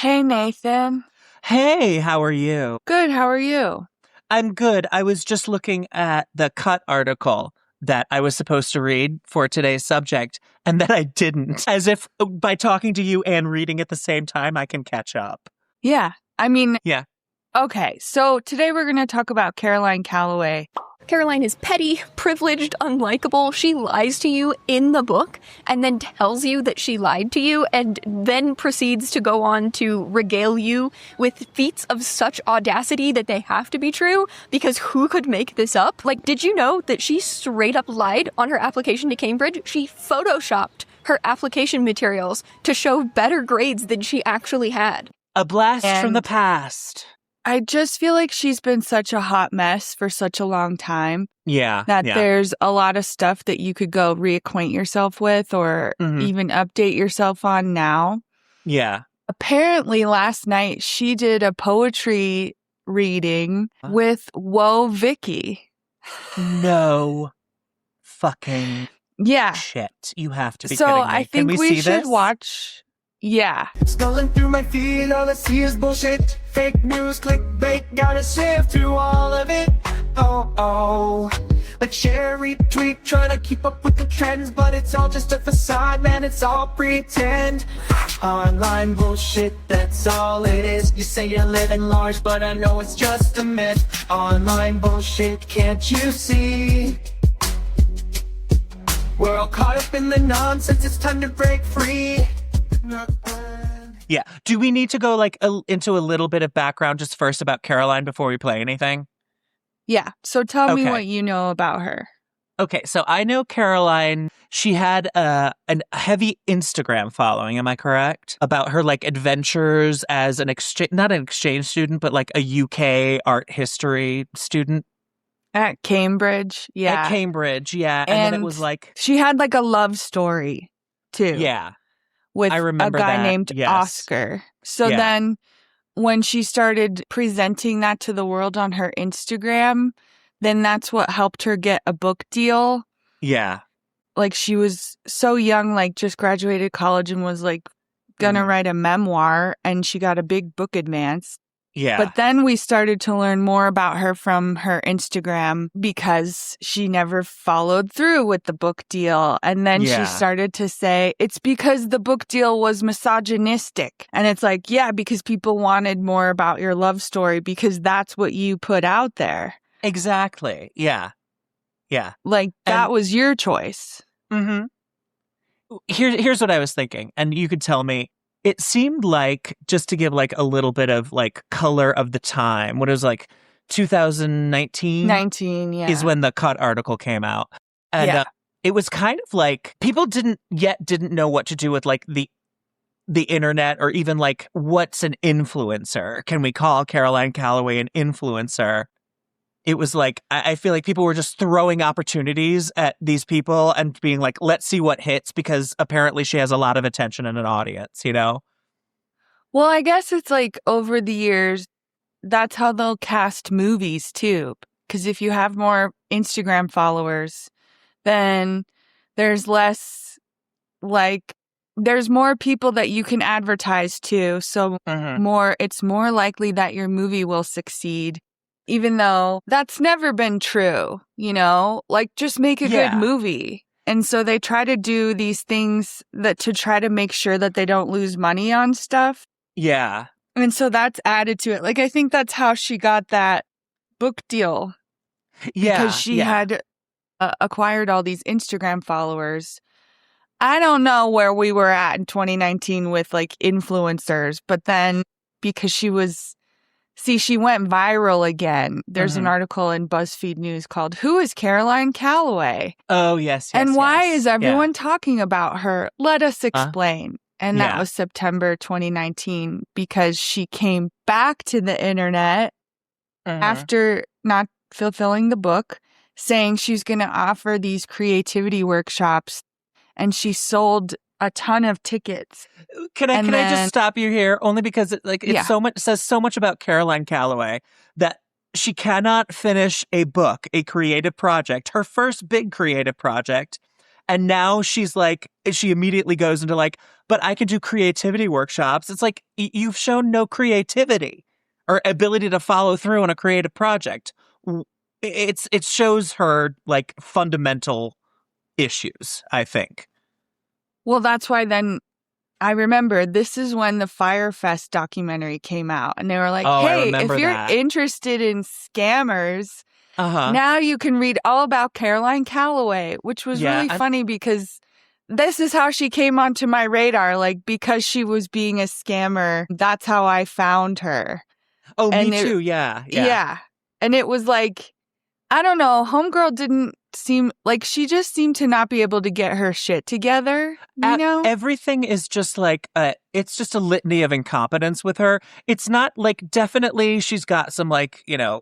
Hey, Nathan. Hey, how are you? Good, how are you? I'm good. I was just looking at the Cut article that I was supposed to read for today's subject, and that I didn't. As if by talking to you and reading at the same time, I can catch up. Yeah, Yeah. okay, so today we're going to talk about Caroline Calloway. Caroline is petty, privileged, unlikable. She lies to you in the book and then tells you that she lied to you and then proceeds to go on to regale you with feats of such audacity that they have to be true, because who could make this up? Like, did you know that she straight up lied on her application to Cambridge? She photoshopped her application materials to show better grades than she actually had. A blast from the past. I just feel like she's been such a hot mess for such a long time. Yeah. That there's a lot of stuff that you could go reacquaint yourself with or even update yourself on now. Yeah. Apparently last night she did a poetry reading with Whoa Vicky. No fucking Yeah. shit. You have to be So kidding me. I Can think we see should this? watch. Yeah. Scrolling through my feed, all I see is bullshit. Fake news, clickbait, gotta sift through all of it. Oh. Like share, retweet, trying to keep up with the trends, but it's all just a facade, man, it's all pretend. Online bullshit, that's all it is. You say you're living large, but I know it's just a myth. Online bullshit, can't you see? We're all caught up in the nonsense, it's time to break free. Yeah. Do we need to go into a little bit of background just first about Caroline before we play anything? Yeah. So tell me Okay. what you know about her. Okay, so I know Caroline, she had a heavy Instagram following, am I correct? About her adventures as not an exchange student, but a UK art history student. At Cambridge. Yeah. At Cambridge, yeah. And then it was she had a love story too. Yeah. With I remember a guy that, named yes. Oscar. So Yeah. then when she started presenting that to the world on her Instagram, then that's what helped her get a book deal. Yeah. She was so young, just graduated college and was gonna write a memoir, and she got a big book advance. Yeah. But then we started to learn more about her from her Instagram because she never followed through with the book deal. And then Yeah. she started to say, it's because the book deal was misogynistic. And it's because people wanted more about your love story because that's what you put out there. Exactly. Yeah. Yeah. That was your choice. Mm-hmm. Here's what I was thinking, and you could tell me. It seemed just to give a little bit of color of the time, what it was 2019? 19, yeah. Is when the Cut article came out. And it was kind of people didn't know what to do with the internet, or even what's an influencer? Can we call Caroline Calloway an influencer? It was I feel like people were just throwing opportunities at these people and being let's see what hits, because apparently she has a lot of attention and an audience, you know? Well, I guess it's over the years, that's how they'll cast movies too. Because if you have more Instagram followers, then there's less, there's more people that you can advertise to. So it's more likely that your movie will succeed. Even though that's never been true, just make a good movie. And so they try to do these things to try to make sure that they don't lose money on stuff. Yeah. And so that's added to it. I think that's how she got that book deal. Yeah. Because she had acquired all these Instagram followers. I don't know where we were at in 2019 with influencers, but then because she went viral again. There's an article in BuzzFeed News called "Who is Caroline Calloway?" Oh, yes. And why is everyone talking about her? Let us explain. And that was September 2019, because she came back to the internet after not fulfilling the book, saying she's going to offer these creativity workshops, and she sold a ton of tickets. Can I just stop you here? Only because it says so much about Caroline Calloway that she cannot finish a book, a creative project, her first big creative project, And now she's like, she immediately goes into like, but I can do creativity workshops. It's like, you've shown no creativity or ability to follow through on a creative project. It shows her like fundamental issues, I think. Well, that's why then I remember this is when the Fyre Fest documentary came out, and they were like, hey, if you're interested in scammers, now you can read all about Caroline Calloway, which was really funny because this is how she came onto my radar, like because she was being a scammer. That's how I found her. Oh, and me too. Yeah. Yeah. And it was like, I don't know, Homegirl didn't seem like she just seemed to not be able to get her shit together, you know? Everything is just like, it's just a litany of incompetence with her. It's not like, definitely she's got some like, you know,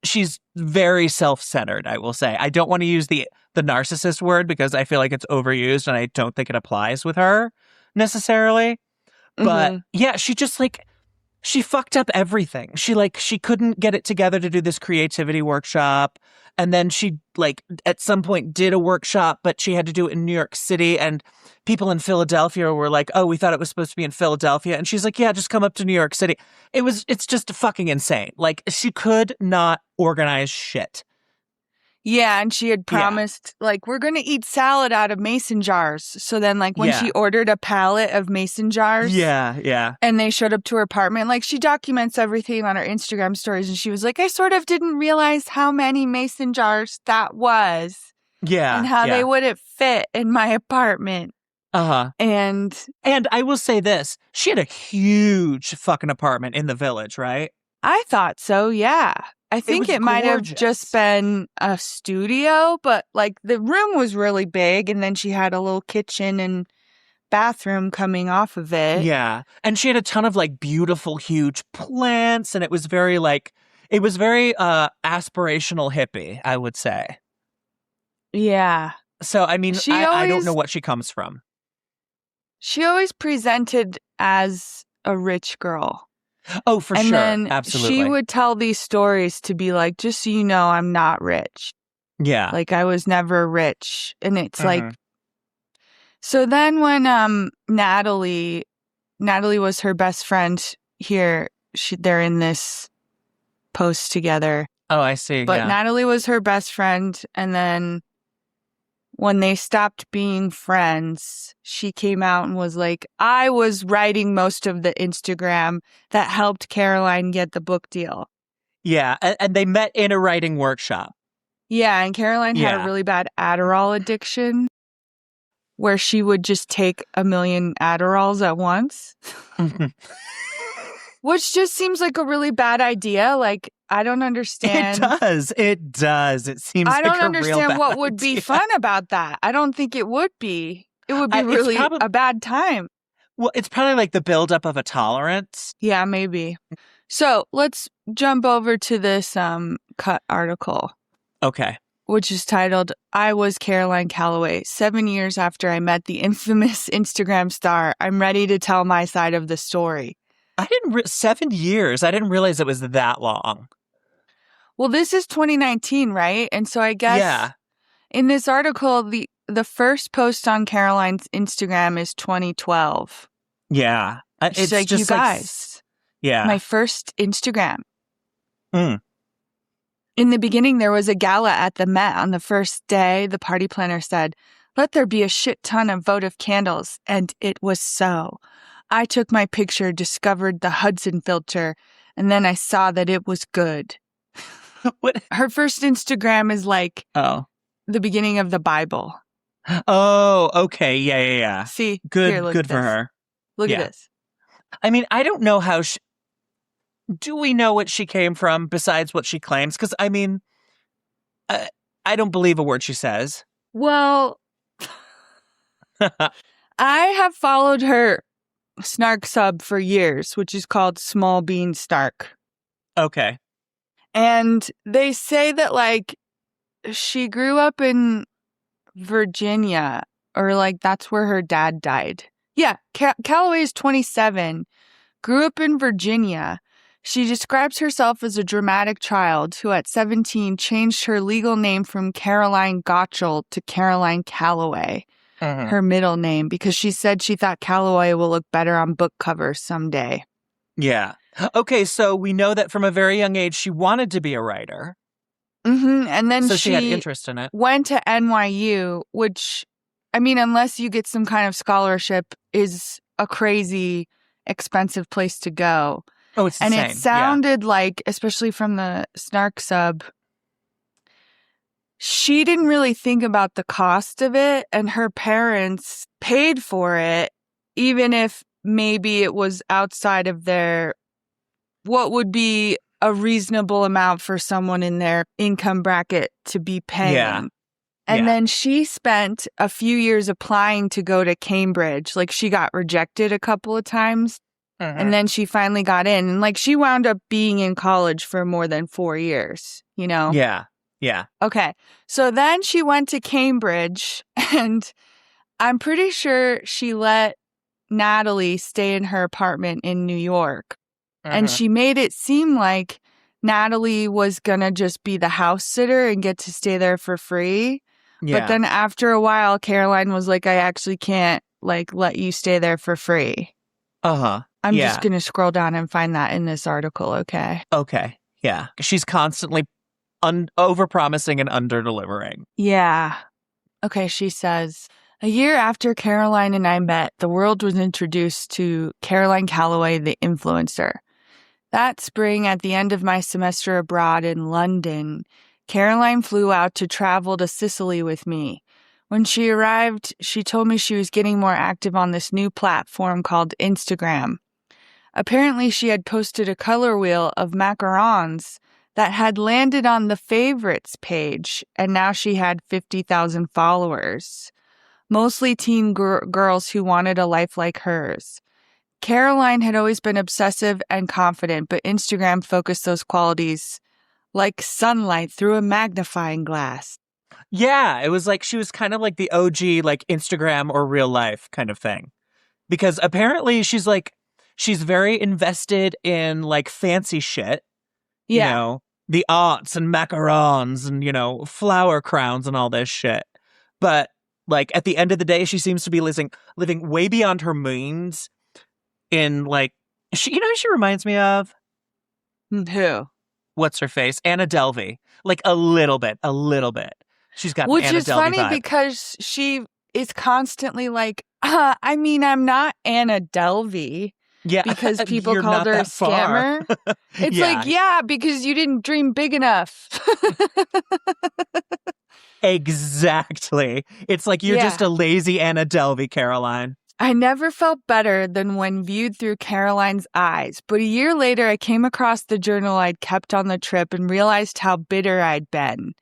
she's very self-centered, I will say. I don't want to use the narcissist word because I feel like it's overused and I don't think it applies with her necessarily. But yeah, she just like, she fucked up everything. She couldn't get it together to do this creativity workshop. And then she like at some point did a workshop, but she had to do it in New York City. And people in Philadelphia were like, oh, we thought it was supposed to be in Philadelphia. And she's like, yeah, just come up to New York City. It's just fucking insane. Like she could not organize shit. Yeah, and she had promised, like, we're going to eat salad out of mason jars. So then, like, when she ordered a pallet of mason jars. Yeah. And they showed up to her apartment, like, she documents everything on her Instagram stories. And she was like, I sort of didn't realize how many mason jars that was. Yeah. And how they wouldn't fit in my apartment. And I will say this. She had a huge fucking apartment in the Village, right? I thought so, yeah. I think it might have just been a studio, but like the room was really big and then she had a little kitchen and bathroom coming off of it. Yeah. And she had a ton of like beautiful, huge plants and it was very aspirational hippie, I would say. Yeah. So, I mean, I don't know what she comes from. She always presented as a rich girl. Oh, for sure. And then absolutely. She would tell these stories to be like, just so you know, I'm not rich. Yeah. Like I was never rich. And it's like, so then when Natalie was her best friend here, they're in this post together. Oh, I see. But Natalie was her best friend. And then when they stopped being friends, she came out and was like, I was writing most of the Instagram that helped Caroline get the book deal. Yeah, and they met in a writing workshop. Yeah, and Caroline had a really bad Adderall addiction where she would just take 1 million Adderalls at once. Which just seems like a really bad idea. Like, I don't understand. It does. It seems like a real bad idea. I don't understand what would be fun about that. I don't think it would be. It would be really a bad time. Well, it's probably like the buildup of a tolerance. Yeah, maybe. So let's jump over to this cut article. Okay. Which is titled, I Was Caroline Calloway. 7 years after I met the infamous Instagram star, I'm ready to tell my side of the story. 7 years. I didn't realize it was that long. Well, this is 2019, right? And so I guess in this article, the first post on Caroline's Instagram is 2012. Yeah. It's like, just you guys, my first Instagram. In the beginning, there was a gala at the Met on the first day. The party planner said, let there be a shit ton of votive candles. And it was so. I took my picture, discovered the Hudson filter, and then I saw that it was good. What? Her first Instagram is like the beginning of the Bible. Oh, okay. Yeah. See? Good, here, good for her. Look at this. I mean, I don't know how do we know what she came from besides what she claims? Because, I mean, I don't believe a word she says. Well, I have followed her Snark sub for years, which is called Small Bean Snark. Okay. And they say that, like, she grew up in Virginia, or, like, that's where her dad died. Yeah, Calloway is 27, grew up in Virginia. She describes herself as a dramatic child who at 17 changed her legal name from Caroline Gottschall to Caroline Calloway, her middle name, because she said she thought Calloway will look better on book covers someday. Yeah. Okay, so we know that from a very young age she wanted to be a writer. And then so she had interest in it. Went to NYU, which, I mean, unless you get some kind of scholarship, is a crazy expensive place to go. Oh, it's insane. And it sounded like, especially from the Snark sub, she didn't really think about the cost of it, and her parents paid for it, even if maybe it was outside of their, what would be a reasonable amount for someone in their income bracket to be paying. Yeah. And then she spent a few years applying to go to Cambridge. Like, she got rejected a couple of times. And then she finally got in. And, like, she wound up being in college for more than 4 years, you know? Yeah. Yeah. Okay. So then she went to Cambridge, and I'm pretty sure she let Natalie stay in her apartment in New York. And she made it seem like Natalie was going to just be the house sitter and get to stay there for free. Yeah. But then after a while, Caroline was like, I actually can't, like, let you stay there for free. I'm just going to scroll down and find that in this article, okay? Okay. Yeah. She's constantly over-promising and under-delivering. Yeah. Okay, she says, a year after Caroline and I met, the world was introduced to Caroline Calloway, the influencer. That spring, at the end of my semester abroad in London, Caroline flew out to travel to Sicily with me. When she arrived, she told me she was getting more active on this new platform called Instagram. Apparently, she had posted a color wheel of macarons that had landed on the favorites page, and now she had 50,000 followers, mostly teen girls who wanted a life like hers. Caroline had always been obsessive and confident, but Instagram focused those qualities like sunlight through a magnifying glass. Yeah, it was like she was kind of like the OG, like Instagram or real life kind of thing. Because apparently she's very invested in like fancy shit. Yeah. You know, the arts and macarons and, you know, flower crowns and all this shit. But like at the end of the day, she seems to be living way beyond her means in like, she reminds me of? Who? What's her face? Anna Delvey. Like a little bit. She's got Which an Anna is Delvey funny vibe. because she is constantly like, I mean, I'm not Anna Delvey. Yeah, because people you're called not her a that far. scammer. It's like, yeah, because you didn't dream big enough. Exactly. It's like you're just a lazy Anna Delvey, Caroline. I never felt better than when viewed through Caroline's eyes, but a year later I came across the journal I'd kept on the trip and realized how bitter I'd been.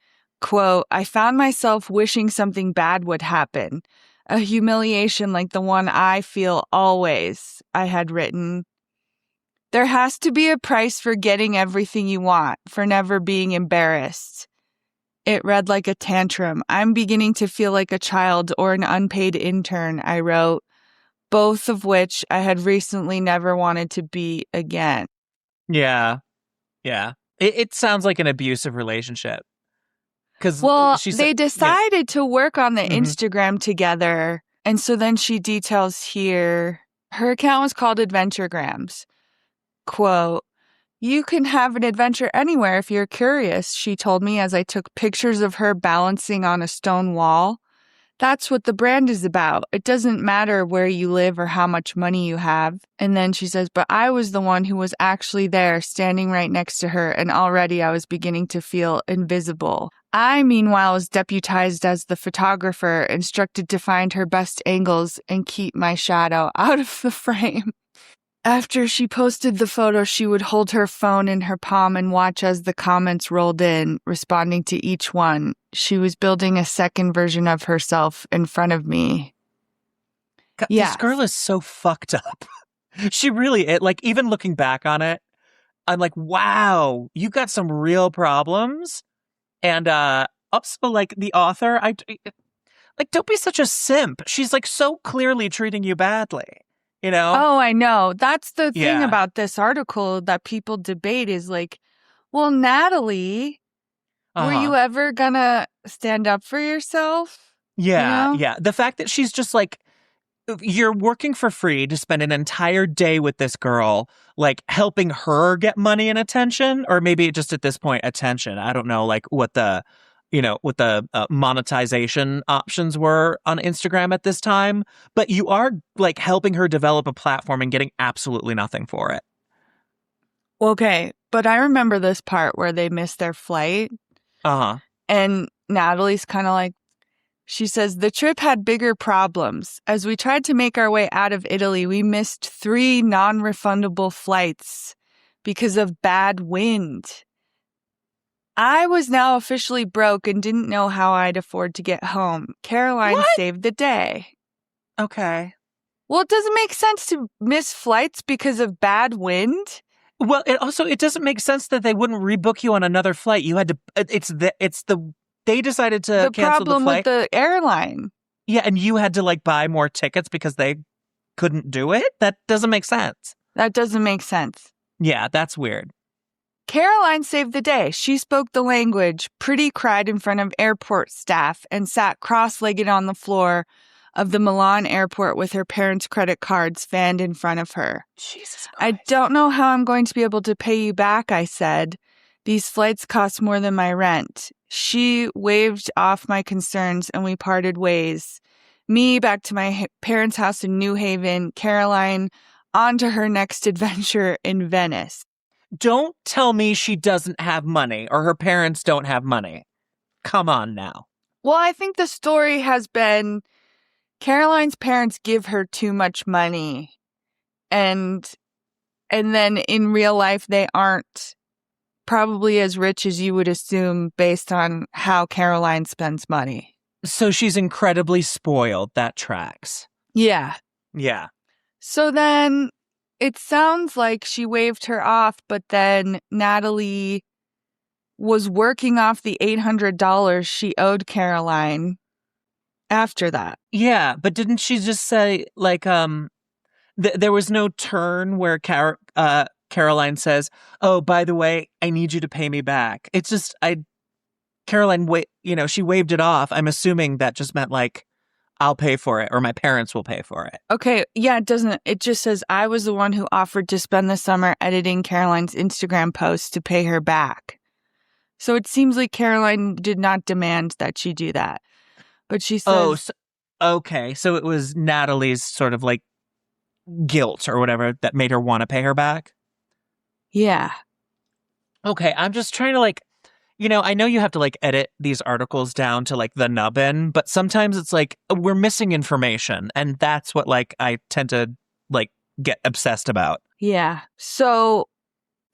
Quote, I found myself wishing something bad would happen. A humiliation like the one I feel always, I had written. There has to be a price for getting everything you want, for never being embarrassed. It read like a tantrum. I'm beginning to feel like a child or an unpaid intern, I wrote, both of which I had recently never wanted to be again. Yeah. Yeah. It sounds like an abusive relationship. Well, they decided to work on the Instagram together. And so then she details here, her account was called Adventuregrams. Quote, you can have an adventure anywhere if you're curious, she told me as I took pictures of her balancing on a stone wall. That's what the brand is about. It doesn't matter where you live or how much money you have. And then she says, but I was the one who was actually there, standing right next to her, and already I was beginning to feel invisible. I, meanwhile, was deputized as the photographer, instructed to find her best angles and keep my shadow out of the frame. After she posted the photo, she would hold her phone in her palm and watch as the comments rolled in, responding to each one. She was building a second version of herself in front of me. God, this girl is so fucked up. She really, like, even looking back on it, I'm like, wow, you got some real problems. And also, like, the author, don't be such a simp. She's, like, so clearly treating you badly. you know? Oh, I know. That's the thing Yeah. about this article that people debate is like, well, Natalie, were you ever gonna stand up for yourself? Yeah, You know? yeah. The fact that she's just like, you're working for free to spend an entire day with this girl, like helping her get money and attention, or maybe just at this point, attention. I don't know, like what the monetization options were on Instagram at this time, but you are like helping her develop a platform and getting absolutely nothing for it. Okay, but I remember this part where they missed their flight. And Natalie's kind of like, she says, the trip had bigger problems. As we tried to make our way out of Italy, we missed 3 non-refundable flights because of bad wind. I was now officially broke and didn't know how I'd afford to get home. Caroline saved the day. Okay. Well, it doesn't make sense to miss flights because of bad wind. Well, it doesn't make sense that they wouldn't rebook you on another flight. You had to. They decided to cancel the flight. The problem with the airline. Yeah, and you had to like buy more tickets because they couldn't do it? That doesn't make sense. That doesn't make sense. Yeah, that's weird. Caroline saved the day. She spoke the language, pretty cried in front of airport staff, and sat cross-legged on the floor of the Milan airport with her parents' credit cards fanned in front of her. Jesus Christ. I don't know how I'm going to be able to pay you back, I said. These flights cost more than my rent. She waved off my concerns and we parted ways. Me back to my parents' house in New Haven, Caroline on to her next adventure in Venice. Don't tell me she doesn't have money or her parents don't have money. Come on now. Well, I think the story has been Caroline's parents give her too much money. And then in real life, they aren't probably as rich as you would assume based on how Caroline spends money. So she's incredibly spoiled. That tracks. Yeah. Yeah. So then it sounds like she waved her off, but then Natalie was working off the $800 she owed Caroline after that. Yeah, but didn't she just say, like, there was no turn where Caroline says, oh, by the way, I need you to pay me back. It's just, Caroline, she waved it off. I'm assuming that just meant, like, I'll pay for it or my parents will pay for it. Okay, yeah, it doesn't. It just says, I was the one who offered to spend the summer editing Caroline's Instagram posts to pay her back. So it seems like Caroline did not demand that she do that. But she says... okay. So it was Natalie's sort of like guilt or whatever that made her want to pay her back? Yeah. Okay, I'm just trying to like, I know you have to like edit these articles down to like the nubbin, but sometimes it's like we're missing information. And that's what like I tend to like get obsessed about. Yeah. So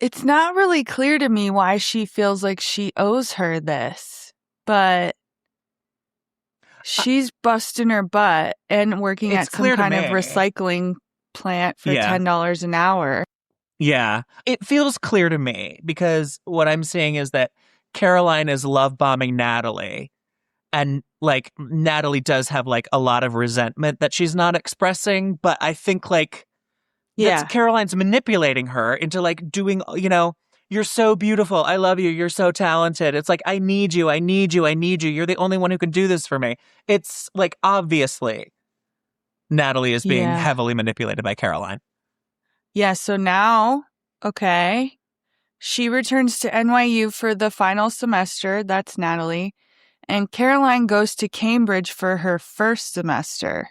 it's not really clear to me why she feels like she owes her this, but she's busting her butt and working at some kind of recycling plant for $10 an hour. Yeah. It feels clear to me because what I'm seeing is that Caroline is love bombing Natalie. And like Natalie does have like a lot of resentment that she's not expressing. But I think like that's Caroline's manipulating her into like doing, you're so beautiful. I love you. You're so talented. It's like, I need you. I need you. I need you. You're the only one who can do this for me. It's like, obviously, Natalie is being heavily manipulated by Caroline. Yeah. So now, okay, she returns to NYU for the final semester. That's Natalie. And Caroline goes to Cambridge for her first semester.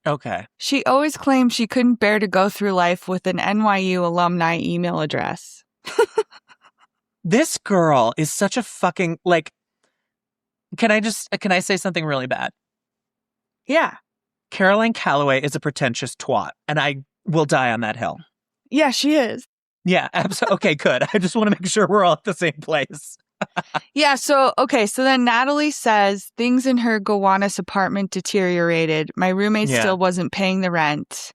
Okay. She always claimed she couldn't bear to go through life with an NYU alumni email address. This girl is such a fucking, like, can I say something really bad? Yeah. Caroline Calloway is a pretentious twat, and I will die on that hill. Yeah, she is. Yeah, absolutely. Okay, good. I just want to make sure we're all at the same place. Yeah, so then Natalie says, things in her Gowanus apartment deteriorated. My roommate still wasn't paying the rent.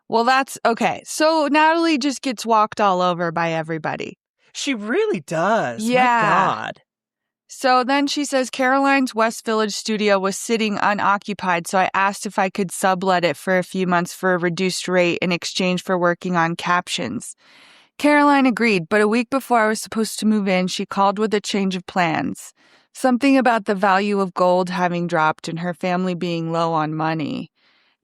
Well, that's okay. So Natalie just gets walked all over by everybody. She really does. Yeah. My God. So then she says Caroline's West Village studio was sitting unoccupied, so I asked if I could sublet it for a few months for a reduced rate in exchange for working on captions. Caroline agreed, but a week before I was supposed to move in, she called with a change of plans. Something about the value of gold having dropped and her family being low on money.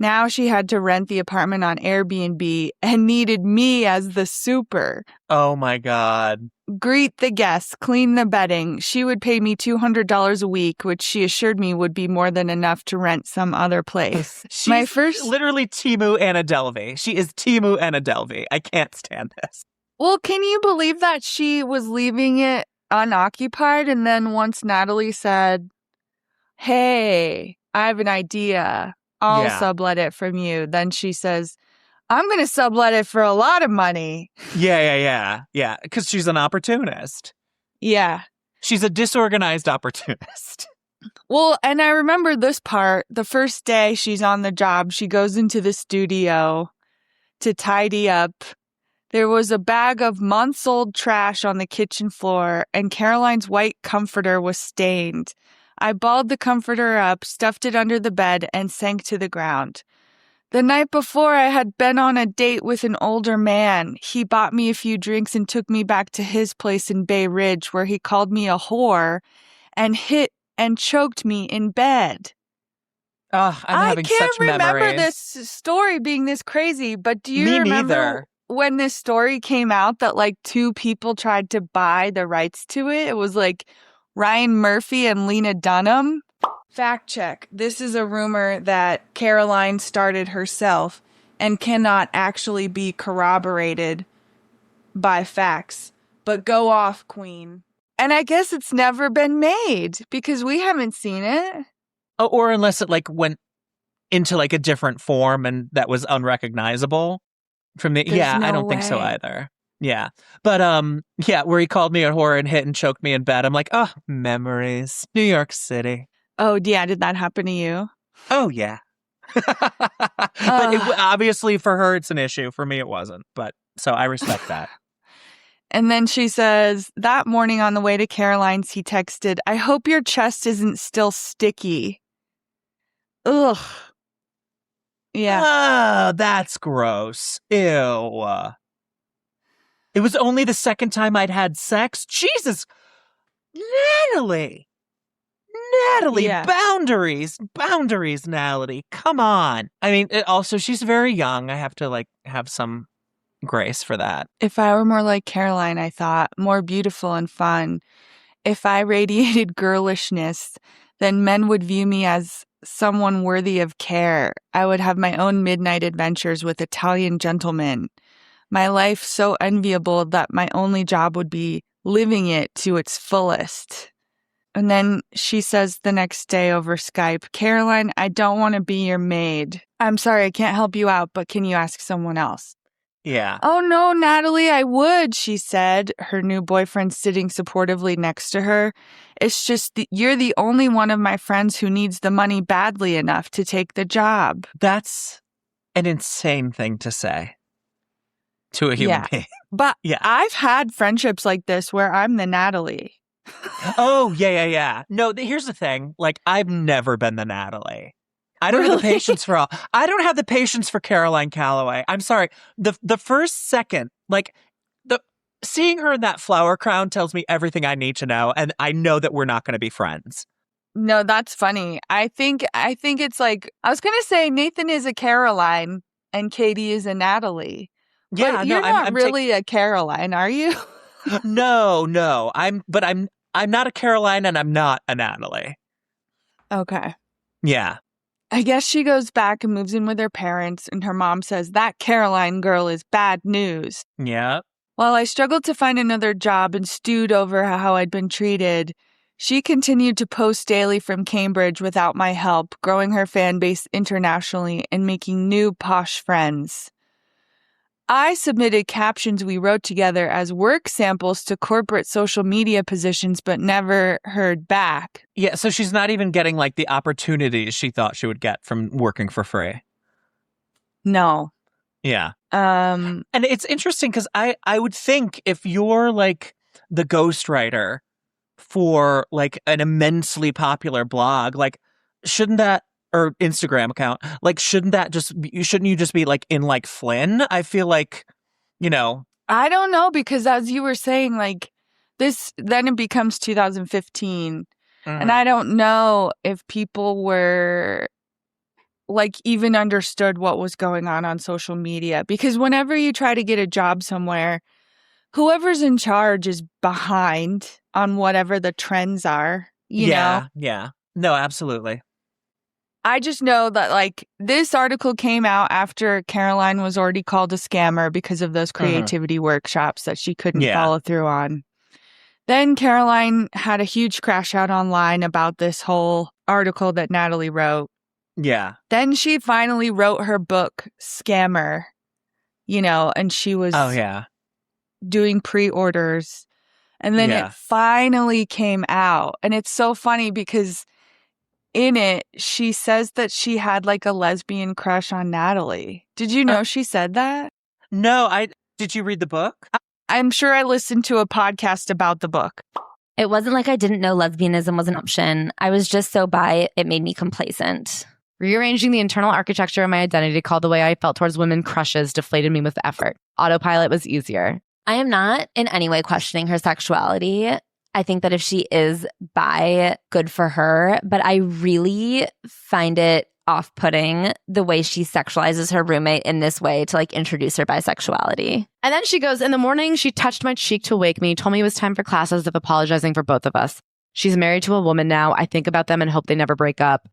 Now she had to rent the apartment on Airbnb and needed me as the super. Oh my God. Greet the guests, clean the bedding. She would pay me $200 a week, which she assured me would be more than enough to rent some other place. She's literally Timu Anna Delvey. She is Timu Anna Delvey. I can't stand this. Well, can you believe that she was leaving it unoccupied? And then once Natalie said, hey, I have an idea. I'll sublet it from you. Then she says, I'm going to sublet it for a lot of money. Yeah. Because she's an opportunist. Yeah. She's a disorganized opportunist. Well, and I remember this part. The first day she's on the job, she goes into the studio to tidy up. There was a bag of months-old trash on the kitchen floor, and Caroline's white comforter was stained. I balled the comforter up, stuffed it under the bed, and sank to the ground. The night before, I had been on a date with an older man. He bought me a few drinks and took me back to his place in Bay Ridge, where he called me a whore and hit and choked me in bed. Oh, I'm having such memories. I can't remember this story being this crazy, but do you remember when this story came out that like two people tried to buy the rights to it? It was like Ryan Murphy and Lena Dunham. Fact check. This is a rumor that Caroline started herself and cannot actually be corroborated by facts. But go off, Queen. And I guess it's never been made because we haven't seen it. Oh, or unless it like went into like a different form and that was unrecognizable from the. I don't think so either. Yeah. But where he called me a whore and hit and choked me in bed. I'm like, oh, memories. New York City. Oh, yeah. Did that happen to you? Oh, yeah. But obviously for her, it's an issue. For me, it wasn't. But so I respect that. And then she says, that morning on the way to Caroline's, he texted, I hope your chest isn't still sticky. Ugh. Yeah. Oh, that's gross. Ew. It was only the second time I'd had sex. Jesus. Natalie, yeah. Boundaries, Natalie. Come on. I mean, also, she's very young. I have to, like, have some grace for that. If I were more like Caroline, I thought, more beautiful and fun. If I radiated girlishness, then men would view me as someone worthy of care. I would have my own midnight adventures with Italian gentlemen. My life so enviable that my only job would be living it to its fullest. And then she says the next day over Skype, Caroline, I don't want to be your maid. I'm sorry, I can't help you out, but can you ask someone else? Yeah. Oh, no, Natalie, I would, she said, her new boyfriend sitting supportively next to her. It's just you're the only one of my friends who needs the money badly enough to take the job. That's an insane thing to say to a human being. But I've had friendships like this where I'm the Natalie. Oh, yeah. No, here's the thing. Like, I've never been the Natalie. I don't have the patience for all. I don't have the patience for Caroline Calloway. I'm sorry. The first second, like seeing her in that flower crown tells me everything I need to know, and I know that we're not going to be friends. No, that's funny. I think it's like I was going to say Nathan is a Caroline and Katie is a Natalie. Yeah, but you're not really a Caroline, are you? No. I'm not a Caroline and I'm not a Natalie. Okay. Yeah. I guess she goes back and moves in with her parents, and her mom says, that Caroline girl is bad news. Yeah. While I struggled to find another job and stewed over how I'd been treated, she continued to post daily from Cambridge without my help, growing her fan base internationally and making new posh friends. I submitted captions we wrote together as work samples to corporate social media positions, but never heard back. Yeah, so she's not even getting like the opportunities she thought she would get from working for free. No. Yeah. And it's interesting because I would think if you're like the ghostwriter for like an immensely popular blog, like shouldn't that, or Instagram account, like shouldn't you just be like in like Flynn? I feel like, you know. I don't know, because as you were saying, like this, then it becomes 2015. And I don't know if people were like even understood what was going on social media, because whenever you try to get a job somewhere, whoever's in charge is behind on whatever the trends are, you know? Yeah. No, absolutely. I just know that like this article came out after Caroline was already called a scammer because of those creativity workshops that she couldn't follow through on. Then Caroline had a huge crash out online about this whole article that Natalie wrote. Yeah. Then she finally wrote her book, Scammer, you know, and she was doing pre-orders. And then it finally came out. And it's so funny because in it, she says that she had like a lesbian crush on Natalie. Did you know she said that? No, did you read the book? I'm sure I listened to a podcast about the book. It wasn't like I didn't know lesbianism was an option. I was just so bi, it made me complacent. Rearranging the internal architecture of my identity called the way I felt towards women crushes deflated me with effort. Autopilot was easier. I am not in any way questioning her sexuality. I think that if she is bi, good for her. But I really find it off-putting the way she sexualizes her roommate in this way to like introduce her bisexuality. And then she goes, in the morning, she touched my cheek to wake me, told me it was time for class as if apologizing for both of us. She's married to a woman now. I think about them and hope they never break up.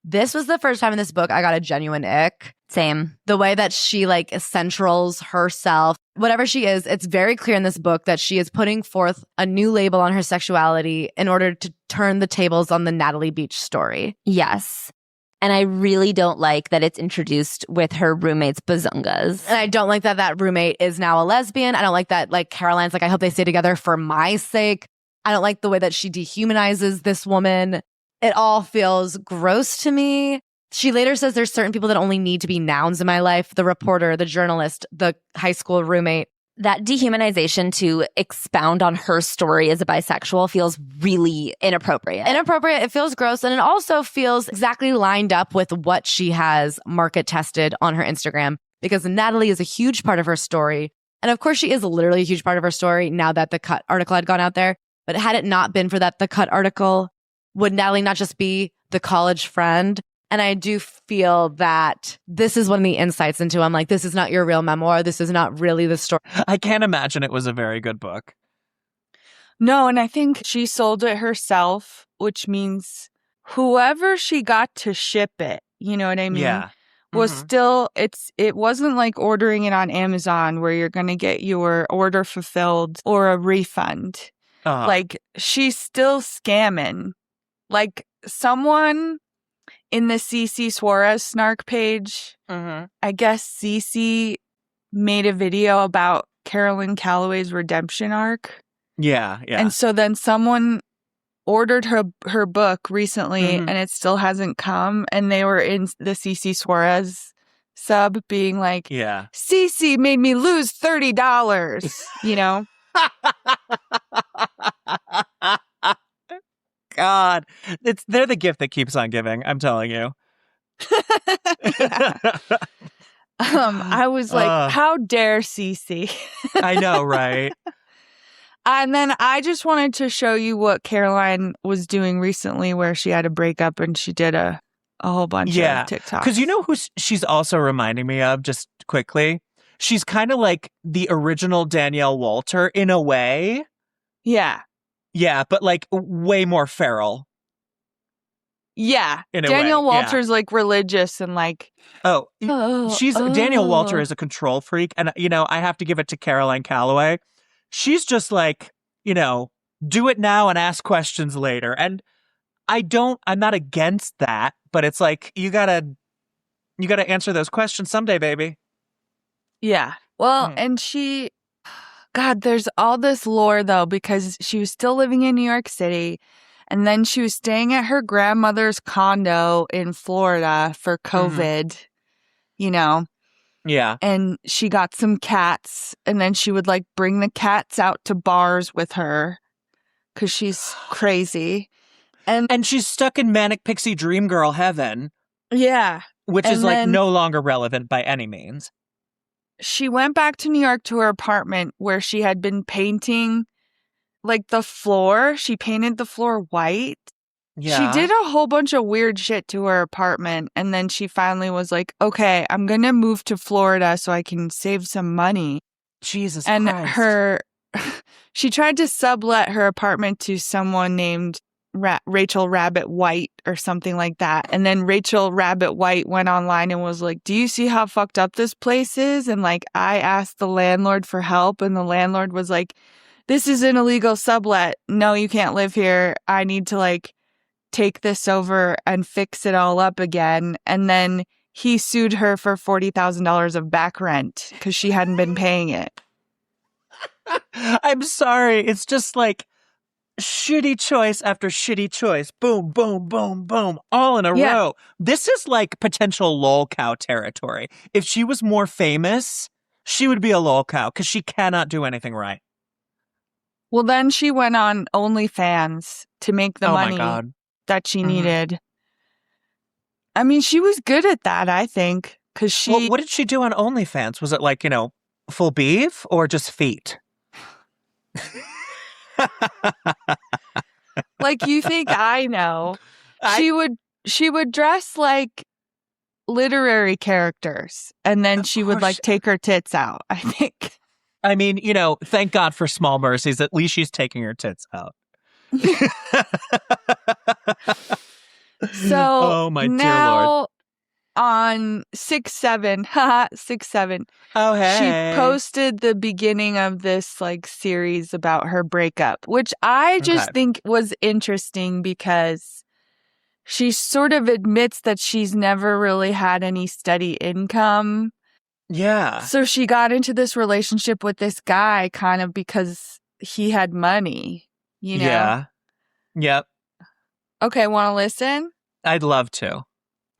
This was the first time in this book I got a genuine ick. Same. The way that she like centrals herself, whatever she is, it's very clear in this book that she is putting forth a new label on her sexuality in order to turn the tables on the Natalie Beach story. Yes. And I really don't like that it's introduced with her roommate's bazungas. And I don't like that that roommate is now a lesbian. I don't like that like Caroline's like, I hope they stay together for my sake. I don't like the way that she dehumanizes this woman. It all feels gross to me. She later says there's certain people that only need to be nouns in my life. The reporter, the journalist, the high school roommate. That dehumanization to expound on her story as a bisexual feels really inappropriate. It feels gross. And it also feels exactly lined up with what she has market tested on her Instagram, because Natalie is a huge part of her story. And of course, she is literally a huge part of her story now that the Cut article had gone out there. But had it not been for that, the Cut article, would Natalie not just be the college friend? And I do feel that this is one of the insights into, I'm like, this is not your real memoir. This is not really the story. I can't imagine it was a very good book. No, and I think she sold it herself, which means whoever she got to ship it, you know what I mean? Yeah. Was still, it wasn't like ordering it on Amazon where you're going to get your order fulfilled or a refund. Like, she's still scamming. Like, someone in the CC Suarez snark page, I guess CC made a video about Caroline Calloway's redemption arc. Yeah. And so then someone ordered her book recently and it still hasn't come. And they were in the CC Suarez sub being like, CC made me lose $30, you know? God, they're the gift that keeps on giving. I'm telling you. I was like, how dare CC? I know, right? And then I just wanted to show you what Caroline was doing recently, where she had a breakup and she did a whole bunch of TikToks. Because you know who she's also reminding me of, just quickly? She's kind of like the original Danielle Walter in a way. Yeah. Yeah, but like way more feral. Yeah. In a Danielle way, Walter's like religious and like... Danielle Walter is a control freak. And, you know, I have to give it to Caroline Calloway. She's just like, you know, do it now and ask questions later. And I'm not against that, but it's like, you gotta answer those questions someday, baby. Yeah. Well, and God, there's all this lore, though, because she was still living in New York City, and then she was staying at her grandmother's condo in Florida for COVID, you know? Yeah. And she got some cats, and then she would, like, bring the cats out to bars with her because she's crazy. And she's stuck in manic pixie dream girl heaven. Yeah. Which And is like then no longer relevant by any means. she went back to New York to her apartment where she had been painting like the floor. She painted the floor white. Yeah. She did a whole bunch of weird shit to her apartment. And then she finally was like, okay, I'm going to move to Florida so I can save some money. Jesus and Christ. She tried to sublet her apartment to someone named Rachel Rabbit White or something like that. And then Rachel Rabbit White went online and was like, do you see how fucked up this place is? And like, I asked the landlord for help, and the landlord was like, this is an illegal sublet. No, you can't live here. I need to like take this over and fix it all up again. And then he sued her for $40,000 of back rent because she hadn't been paying it. I'm sorry. It's just like shitty choice after shitty choice. Boom, boom, boom, boom. All in a row. This is like potential lol cow territory. If she was more famous, she would be a lol cow because she cannot do anything right. Well, then she went on OnlyFans to make the money that she needed. I mean, she was good at that, I think, because she... Well, what did she do on OnlyFans? Was it like, full beef or just feet? Like, you think I know. She would dress like literary characters, and then she would like take her tits out, I think. I mean, thank God for small mercies. At least she's taking her tits out. So oh my dear Lord. On 6/7, 6/7. Oh hey. She posted the beginning of this like series about her breakup, which I just think was interesting because she sort of admits that she's never really had any steady income. Yeah. So she got into this relationship with this guy kind of because he had money, Yeah. Yep. Okay, want to listen? I'd love to.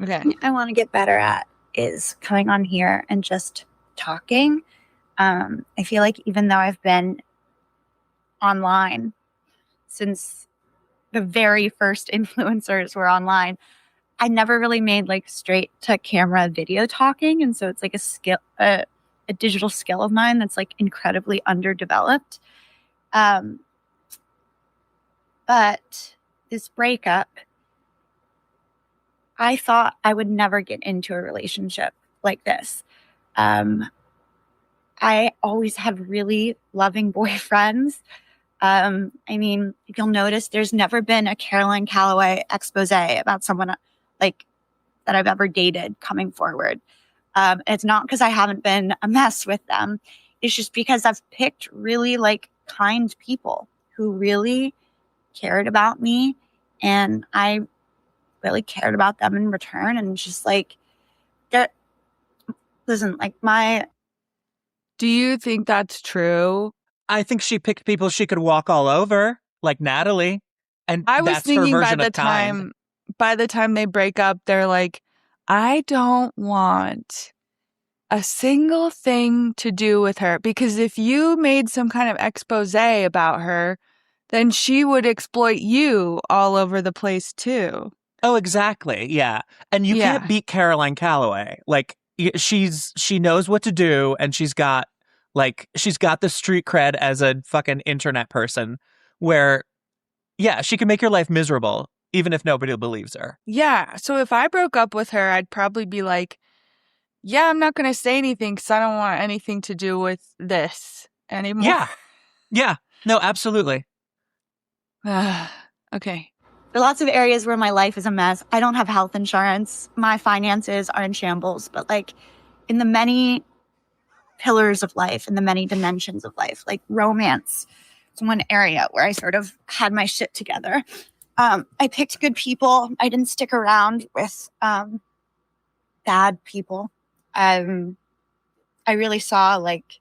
Okay. I want to get better at is coming on here and just talking. I feel like even though I've been online since the very first influencers were online, I never really made like straight to camera video talking. And so it's like a skill, a digital skill of mine that's like incredibly underdeveloped. But this breakup, I thought I would never get into a relationship like this. I always had really loving boyfriends. I mean, if you'll notice, there's never been a Caroline Calloway expose about someone like that I've ever dated coming forward. It's not because I haven't been a mess with them. It's just because I've picked really like kind people who really cared about me, and I really cared about them in return. And just like, listen, like Do you think that's true? I think she picked people she could walk all over, like Natalie. And I was that's thinking her version of kind. by the time they break up, they're like, I don't want a single thing to do with her, because if you made some kind of expose about her, then she would exploit you all over the place too. Oh, exactly. Yeah. And you can't beat Caroline Calloway. Like she knows what to do, and she's got the street cred as a fucking internet person where, she can make your life miserable even if nobody believes her. Yeah. So if I broke up with her, I'd probably be like, yeah, I'm not going to say anything because I don't want anything to do with this anymore. Yeah. Yeah. No, absolutely. Okay. There are lots of areas where my life is a mess. I don't have health insurance. My finances are in shambles. But like in the many pillars of life, in the many dimensions of life, like romance, it's one area where I sort of had my shit together. I picked good people. I didn't stick around with bad people. I really saw like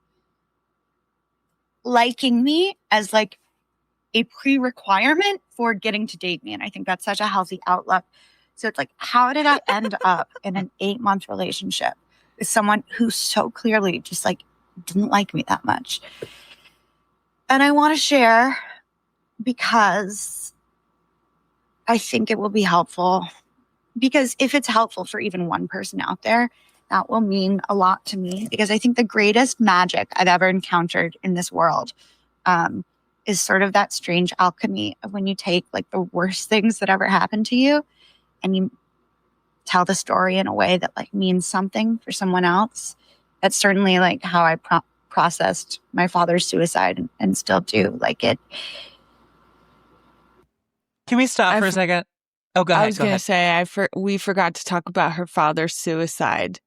liking me as like a pre-requirement for getting to date me. And I think that's such a healthy outlook. So it's like, how did I end up in an 8-month relationship with someone who so clearly just like didn't like me that much? And I want to share because I think it will be helpful. Because if it's helpful for even one person out there, that will mean a lot to me. Because I think the greatest magic I've ever encountered in this world is sort of that strange alchemy of when you take like the worst things that ever happened to you and you tell the story in a way that like means something for someone else. That's certainly like how I processed my father's suicide and still do. Like it. Can we stop for a second? Oh, go ahead. I was going to say, we forgot to talk about her father's suicide.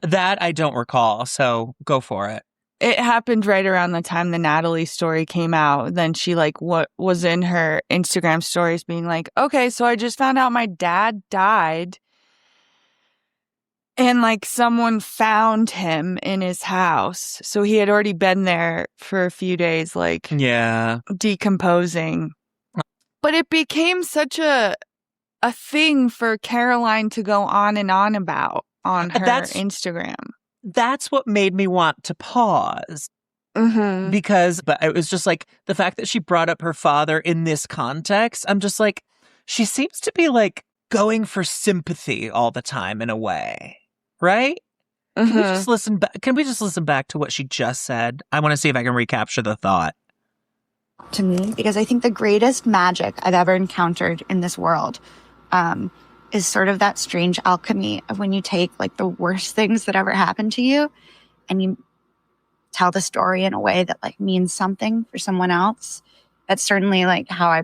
That I don't recall, so go for it. It happened right around the time the Natalie story came out. Then she like what was in her Instagram stories being like, okay, so I just found out my dad died. And like someone found him in his house. So he had already been there for a few days, like decomposing. But it became such a thing for Caroline to go on and on about on her Instagram. That's what made me want to pause. Mm-hmm. But it was just like the fact that she brought up her father in this context. I'm just like, she seems to be like going for sympathy all the time in a way, right? Mm-hmm. Can we just listen back? Can we just listen back to what she just said? I want to see if I can recapture the thought. To me, because I think the greatest magic I've ever encountered in this world is sort of that strange alchemy of when you take like the worst things that ever happened to you and you tell the story in a way that like means something for someone else. That's certainly like how I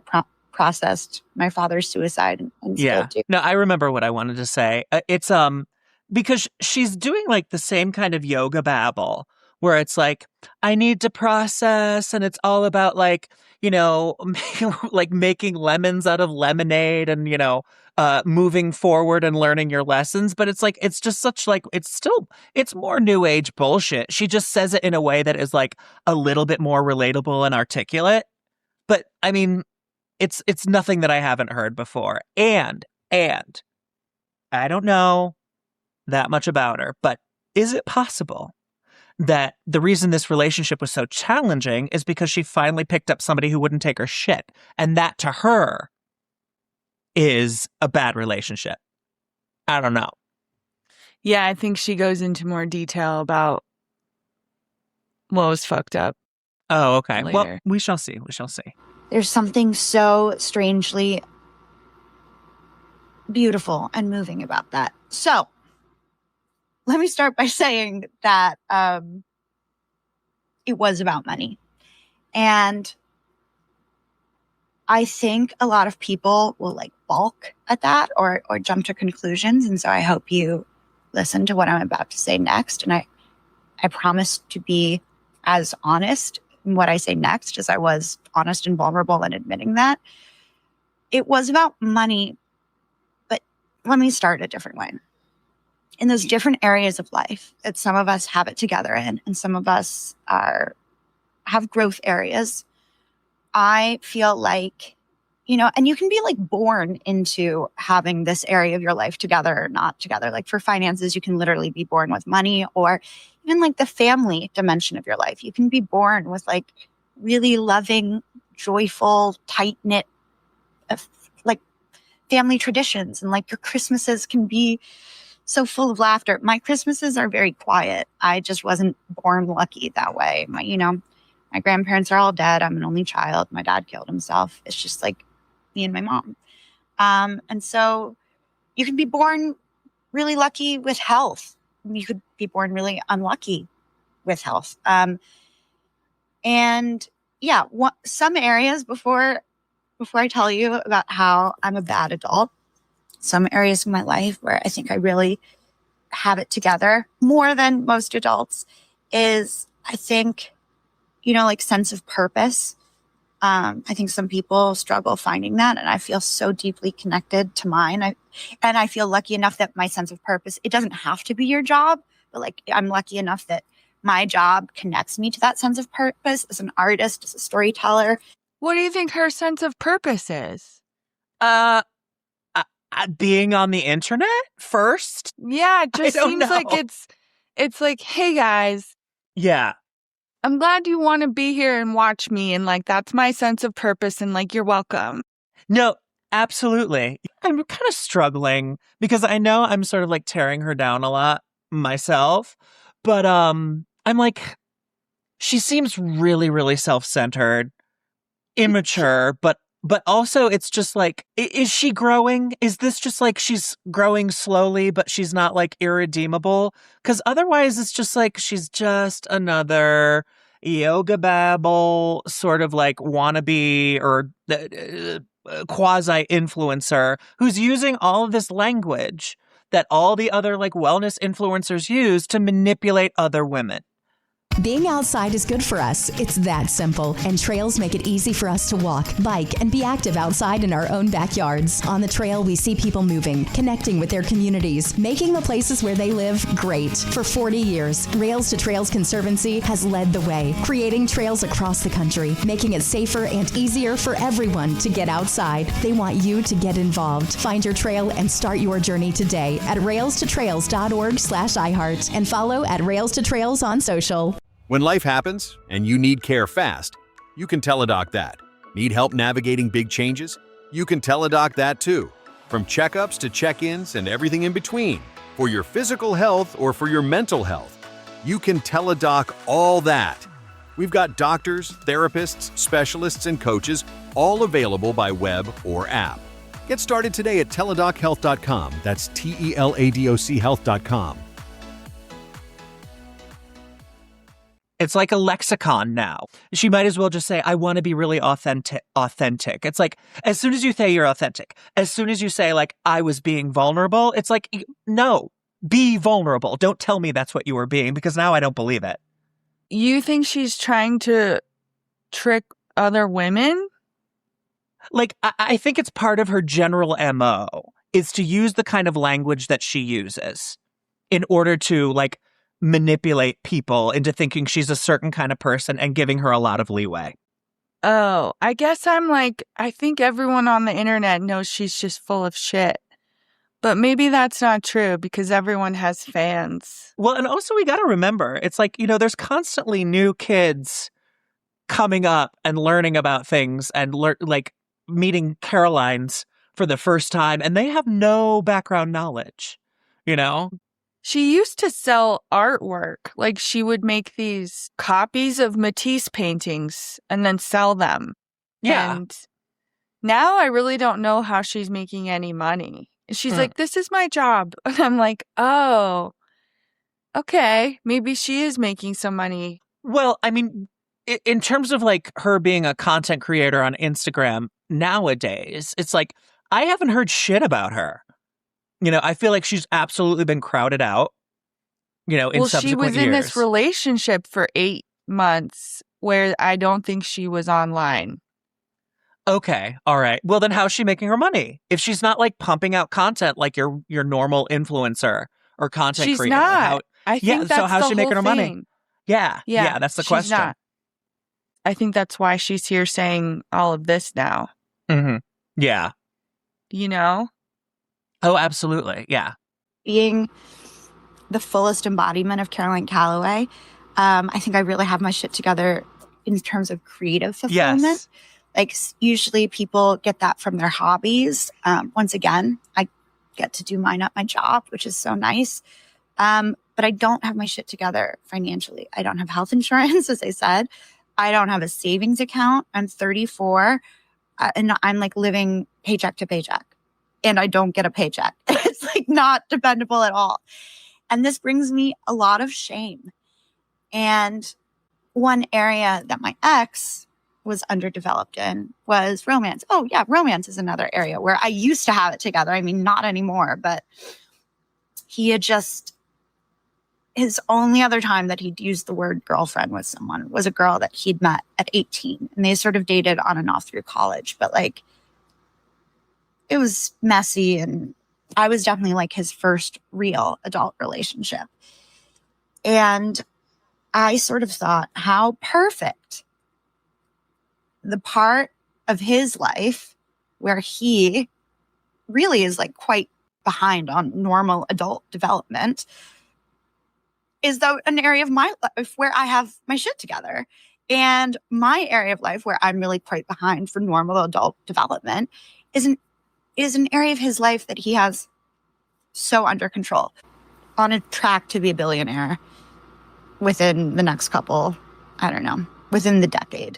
processed my father's suicide and still do. No, I remember what I wanted to say. It's because she's doing like the same kind of yoga babble where it's like, I need to process, and it's all about like, you know, like making lemons out of lemonade and, you know, moving forward and learning your lessons. But it's like, it's just such like, it's more new age bullshit. She just says it in a way that is like a little bit more relatable and articulate. But I mean, it's nothing that I haven't heard before. And I don't know that much about her, but is it possible that the reason this relationship was so challenging is because she finally picked up somebody who wouldn't take her shit? And that to her is a bad relationship. I don't know. Yeah, I think she goes into more detail about what was fucked up. Oh, okay. Later. Well, we shall see. We shall see. There's something so strangely beautiful and moving about that. So let me start by saying that it was about money. And I think a lot of people will like balk at that or jump to conclusions. And so I hope you listen to what I'm about to say next. And I promise to be as honest in what I say next as I was honest and vulnerable in admitting that. It was about money, but let me start a different way. In those different areas of life that some of us have it together in, and some of us have growth areas, I feel like, you know, and you can be like born into having this area of your life together or not together. Like for finances, you can literally be born with money, or even like the family dimension of your life. You can be born with like really loving, joyful, tight-knit, like family traditions. And like your Christmases can be so full of laughter. My Christmases are very quiet. I just wasn't born lucky that way. My grandparents are all dead. I'm an only child. My dad killed himself. It's just like me and my mom. And so you can be born really lucky with health. You could be born really unlucky with health. And yeah, some areas before I tell you about how I'm a bad adult, some areas of my life where I think I really have it together more than most adults is, I think, you know, like sense of purpose. I think some people struggle finding that, and I feel so deeply connected to mine. And I feel lucky enough that my sense of purpose, it doesn't have to be your job, but like I'm lucky enough that my job connects me to that sense of purpose as an artist, as a storyteller. What do you think her sense of purpose is? Being on the internet first? Yeah, it just seems like it's like, hey guys. Yeah. I'm glad you want to be here and watch me. And like, that's my sense of purpose. And like, you're welcome. No, absolutely. I'm kind of struggling because I know I'm sort of like tearing her down a lot myself. But I'm like, she seems really, really self-centered, immature, but also it's just like, is she growing? Is this just like she's growing slowly, but she's not like irredeemable? Because otherwise it's just like she's just another yoga babble sort of like wannabe or quasi influencer who's using all of this language that all the other like wellness influencers use to manipulate other women. Being outside is good for us. It's that simple. And trails make it easy for us to walk, bike, and be active outside in our own backyards. On the trail, we see people moving, connecting with their communities, making the places where they live great. For 40 years, Rails to Trails Conservancy has led the way, creating trails across the country, making it safer and easier for everyone to get outside. They want you to get involved. Find your trail and start your journey today at railstotrails.org/iHeart and follow at Rails to Trails on social. When life happens and you need care fast, you can Teladoc that. Need help navigating big changes? You can Teladoc that too. From checkups to check-ins and everything in between. For your physical health or for your mental health, you can Teladoc all that. We've got doctors, therapists, specialists, and coaches all available by web or app. Get started today at teladochealth.com. That's TELADOC health.com. It's like a lexicon now. She might as well just say, I want to be really authentic. It's like, as soon as you say you're authentic, as soon as you say, like, I was being vulnerable, it's like, no, be vulnerable. Don't tell me that's what you were being, because now I don't believe it. You think she's trying to trick other women? Like, I think it's part of her general MO is to use the kind of language that she uses in order to, like, manipulate people into thinking she's a certain kind of person and giving her a lot of leeway. Oh, I guess I'm like, I think everyone on the internet knows she's just full of shit. But maybe that's not true because everyone has fans. Well, and also we got to remember, it's like, you know, there's constantly new kids coming up and learning about things and like meeting Caroline's for the first time, and they have no background knowledge, you know? She used to sell artwork. Like, she would make these copies of Matisse paintings and then sell them. Yeah. And now I really don't know how she's making any money. And she's like, this is my job. And I'm like, oh, okay. Maybe she is making some money. Well, I mean, in terms of like her being a content creator on Instagram nowadays, it's like, I haven't heard shit about her. You know, I feel like she's absolutely been crowded out, you know, in subsequent years. Well, she was in this relationship for 8 months where I don't think she was online. Okay. All right. Well, then how's she making her money? If she's not like pumping out content like your normal influencer or content creator. She's not. I think that's so how's the she making her whole money? thing. Yeah. Yeah. That's the question. Not. I think that's why she's here saying all of this now. Mm-hmm. Yeah. You know? Oh, absolutely. Yeah. Being the fullest embodiment of Caroline Calloway, I think I really have my shit together in terms of creative fulfillment. Yes. Like, usually people get that from their hobbies. Once again, I get to do mine at my job, which is so nice. But I don't have my shit together financially. I don't have health insurance, as I said. I don't have a savings account. I'm 34, and I'm like living paycheck to paycheck. And I don't get a paycheck. It's like not dependable at all. And this brings me a lot of shame. And one area that my ex was underdeveloped in was romance. Oh yeah, romance is another area where I used to have it together. I mean, not anymore, but he had just, his only other time that he'd used the word girlfriend with someone was a girl that he'd met at 18. And they sort of dated on and off through college. But like, it was messy, and I was definitely like his first real adult relationship. And I sort of thought, how perfect. The part of his life where he really is like quite behind on normal adult development is though an area of my life where I have my shit together. And my area of life where I'm really quite behind for normal adult development is an area of his life that he has so under control, on a track to be a billionaire within the next couple, I don't know, within the decade.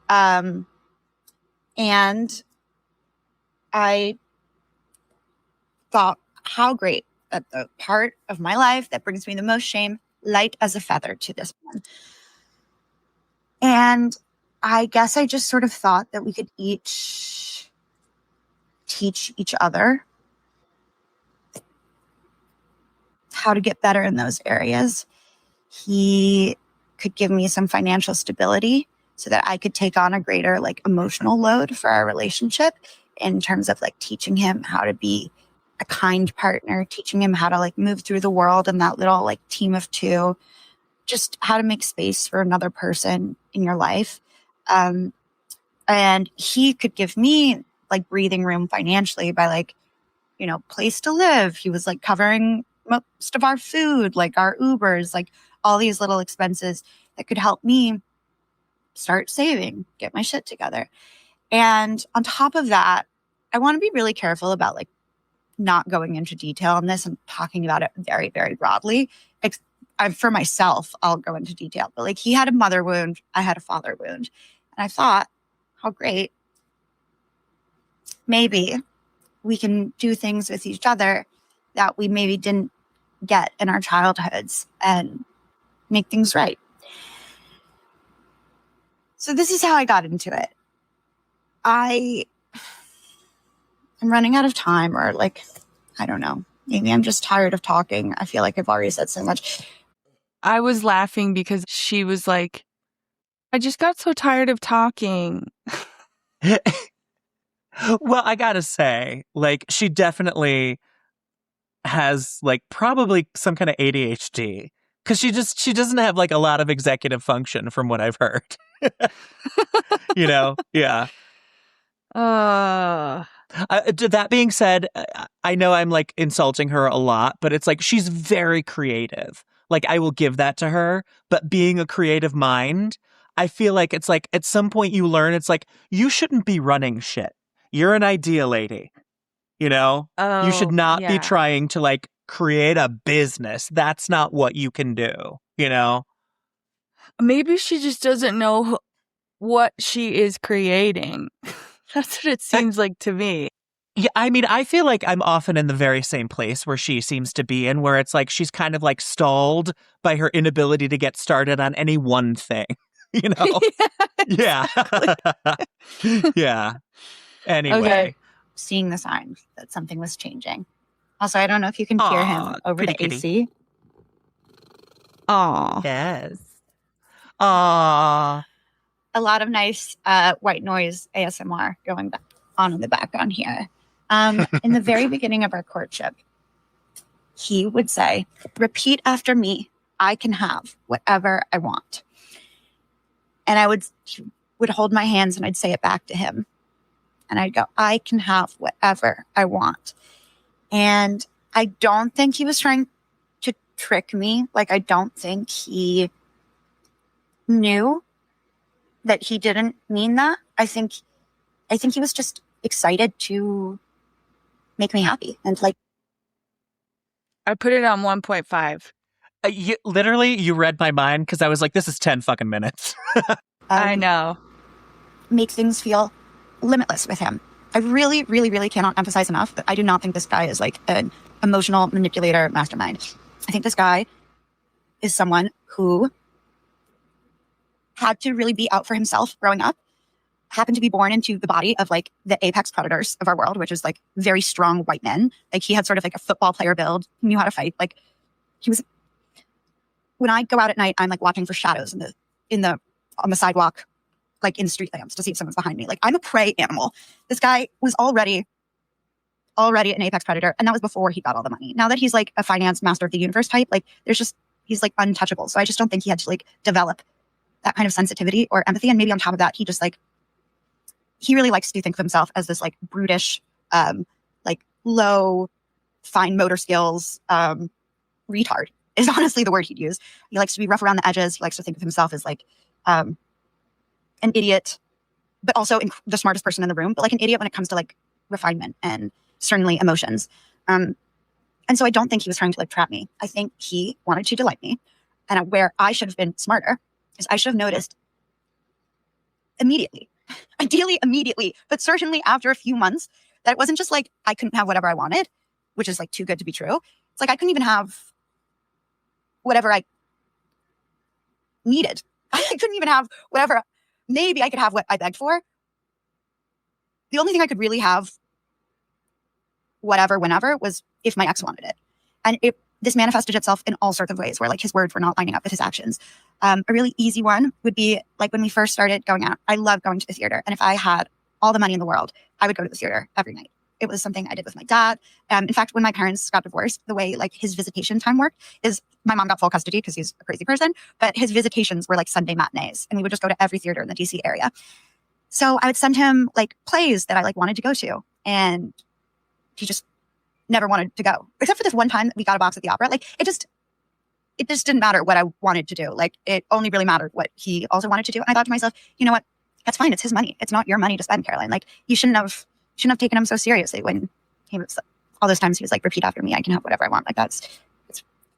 And I thought, how great that the part of my life that brings me the most shame, light as a feather to this one. And I guess I just sort of thought that we could each teach each other how to get better in those areas. He could give me some financial stability so that I could take on a greater like emotional load for our relationship, in terms of like teaching him how to be a kind partner, teaching him how to like move through the world in that little like team of two, just how to make space for another person in your life. And he could give me like breathing room financially by like, you know, place to live. He was like covering most of our food, like our Ubers, like all these little expenses that could help me start saving, get my shit together. And on top of that, I want to be really careful about like not going into detail on this and talking about it very, very broadly. For myself, I'll go into detail, but like he had a mother wound, I had a father wound. And I thought, how great. Maybe we can do things with each other that we maybe didn't get in our childhoods and make things right. So this is how I got into it. I'm running out of time, or like, I don't know. Maybe I'm just tired of talking. I feel like I've already said so much. I was laughing because she was like, I just got so tired of talking. Well, I gotta say, like, she definitely has like probably some kind of ADHD, because she doesn't have like a lot of executive function from what I've heard. You know? Yeah. That being said, I know I'm like insulting her a lot, but it's like she's very creative. Like, I will give that to her. But being a creative mind, I feel like it's like at some point you learn it's like you shouldn't be running shit. You're an idea lady. You know? You should not be trying to like create a business. That's not what you can do, you know? Maybe she just doesn't know what she is creating. That's what it seems like to me. Yeah, I mean, I feel like I'm often in the very same place where she seems to be in, where it's like she's kind of like stalled by her inability to get started on any one thing, you know? Yeah. Yeah. Anyway. Okay. Seeing the signs that something was changing. Also, I don't know if you can hear him over the kitty. AC. Aw. Yes. Aww. A lot of nice white noise ASMR going on in the background here. In the very beginning of our courtship, he would say, repeat after me, I can have whatever I want. And he would hold my hands and I'd say it back to him. And I'd go, I can have whatever I want. And I don't think he was trying to trick me. Like, I don't think he knew that he didn't mean that. I think he was just excited to make me happy. And like, I put it on 1.5. You read my mind, because I was like, this is 10 fucking minutes. I know. Make things feel limitless with him. I really, really, really cannot emphasize enough that I do not think this guy is like an emotional manipulator mastermind. I think this guy is someone who had to really be out for himself growing up, happened to be born into the body of like the apex predators of our world, which is like very strong white men. Like, he had sort of like a football player build, knew how to fight. Like, when I go out at night, I'm like watching for shadows on the sidewalk, like in street lamps, to see if someone's behind me. Like, I'm a prey animal. This guy was already an apex predator. And that was before he got all the money. Now that he's like a finance master of the universe type, like he's like untouchable. So I just don't think he had to like develop that kind of sensitivity or empathy. And maybe on top of that, he really likes to think of himself as this like brutish, like low, fine motor skills, retard. is honestly the word he'd use. He likes to be rough around the edges. He likes to think of himself as like an idiot, but also the smartest person in the room, but like an idiot when it comes to like refinement and certainly emotions. And so I don't think he was trying to like trap me. I think he wanted to delight me. And where I should have been smarter is I should have noticed immediately, ideally immediately, but certainly after a few months, that it wasn't just like I couldn't have whatever I wanted, which is like too good to be true. It's like I couldn't even have whatever I needed. I couldn't even have whatever. Maybe I could have what I begged for. The only thing I could really have, whatever, whenever, was if my ex wanted it. And this manifested itself in all sorts of ways where like his words were not lining up with his actions. A really easy one would be like when we first started going out, I love going to the theater. And if I had all the money in the world, I would go to the theater every night. It was something I did with my dad. In fact, when my parents got divorced, the way like his visitation time worked is my mom got full custody because he's a crazy person, but his visitations were like Sunday matinees, and we would just go to every theater in the DC area. So I would send him like plays that I like wanted to go to, and he just never wanted to go, except for this one time that we got a box at the opera. Like it just didn't matter what I wanted to do. Like it only really mattered what he also wanted to do. And I thought to myself, you know what? That's fine. It's his money. It's not your money to spend, Caroline. Like you shouldn't have taken him so seriously when he was all those times he was like, repeat after me. I can have whatever I want. Like it's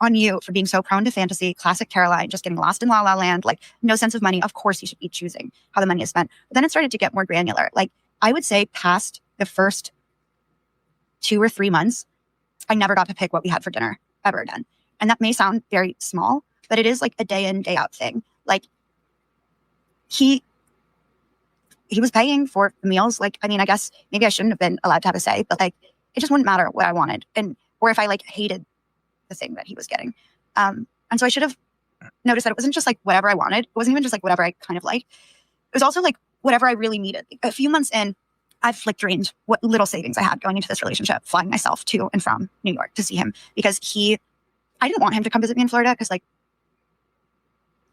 on you for being so prone to fantasy, classic Caroline, just getting lost in La La Land, like no sense of money. Of course you should be choosing how the money is spent. But then it started to get more granular. Like I would say past the first 2 or 3 months, I never got to pick what we had for dinner ever again. And that may sound very small, but it is like a day in, day out thing. Like he was paying for the meals. Like, I mean, I guess maybe I shouldn't have been allowed to have a say, but like, it just wouldn't matter what I wanted. Or if I like hated the thing that he was getting. And so I should have noticed that it wasn't just like whatever I wanted. It wasn't even just like whatever I kind of liked. It was also like whatever I really needed. A few months in, I've like drained what little savings I had going into this relationship, flying myself to and from New York to see him because I didn't want him to come visit me in Florida because like,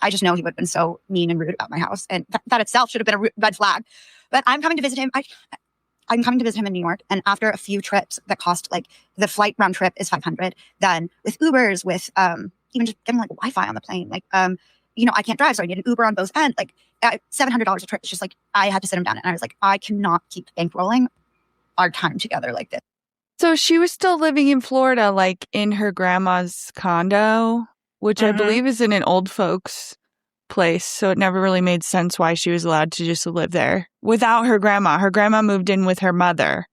I just know he would have been so mean and rude about my house. And that itself should have been a red flag. But I'm coming to visit him. I'm coming to visit him in New York. And after a few trips that cost like the flight round trip is $500, then with Ubers, with even just getting like Wi-Fi on the plane, like, I can't drive. So I need an Uber on both ends, like $700 a trip. It's just like, I had to sit him down and I was like, I cannot keep bankrolling our time together like this. So she was still living in Florida, like in her grandma's condo, which I believe is in an old folks place. So it never really made sense why she was allowed to just live there without her grandma. Her grandma moved in with her mother.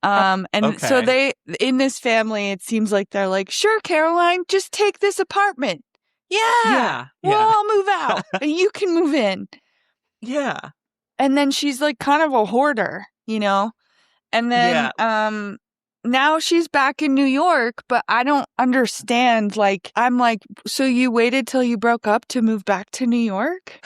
So they, in this family, it seems like they're like, sure, Caroline, just take this apartment. Yeah. We'll all move out and you can move in. Yeah. And then she's like kind of a hoarder, and then, now she's back in New York, but I don't understand. Like, I'm like, so you waited till you broke up to move back to New York?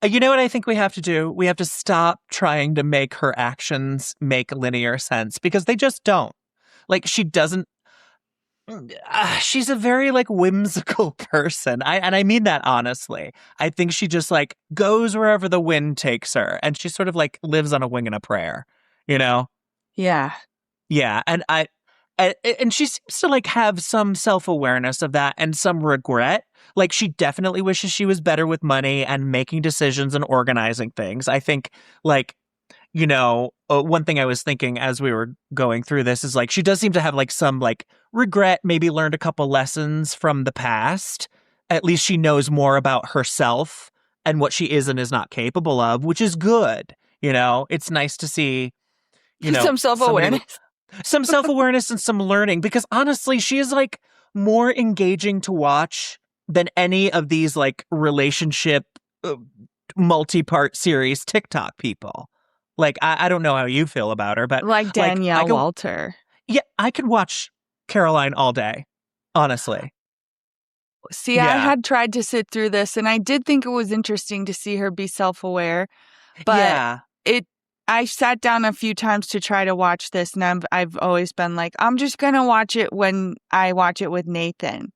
You know what I think we have to do? We have to stop trying to make her actions make linear sense because they just don't. Like, she doesn't. She's a very like whimsical person. I mean that honestly. I think she just like goes wherever the wind takes her, and she sort of like lives on a wing and a prayer, Yeah. Yeah, and she seems to like have some self-awareness of that and some regret. Like she definitely wishes she was better with money and making decisions and organizing things. I think like, one thing I was thinking as we were going through this is like she does seem to have like some like regret, maybe learned a couple lessons from the past. At least she knows more about herself and what she is and is not capable of, which is good. It's nice to see, some self-awareness. Some self-awareness and some learning, because honestly, she is like more engaging to watch than any of these like relationship multi-part series TikTok people. Like, I don't know how you feel about her, but like Danielle Walter. Yeah, I could watch Caroline all day, honestly. See, I had tried to sit through this and I did think it was interesting to see her be self-aware, but I sat down a few times to try to watch this, and I've always been like, I'm just gonna watch it when I watch it with Nathan.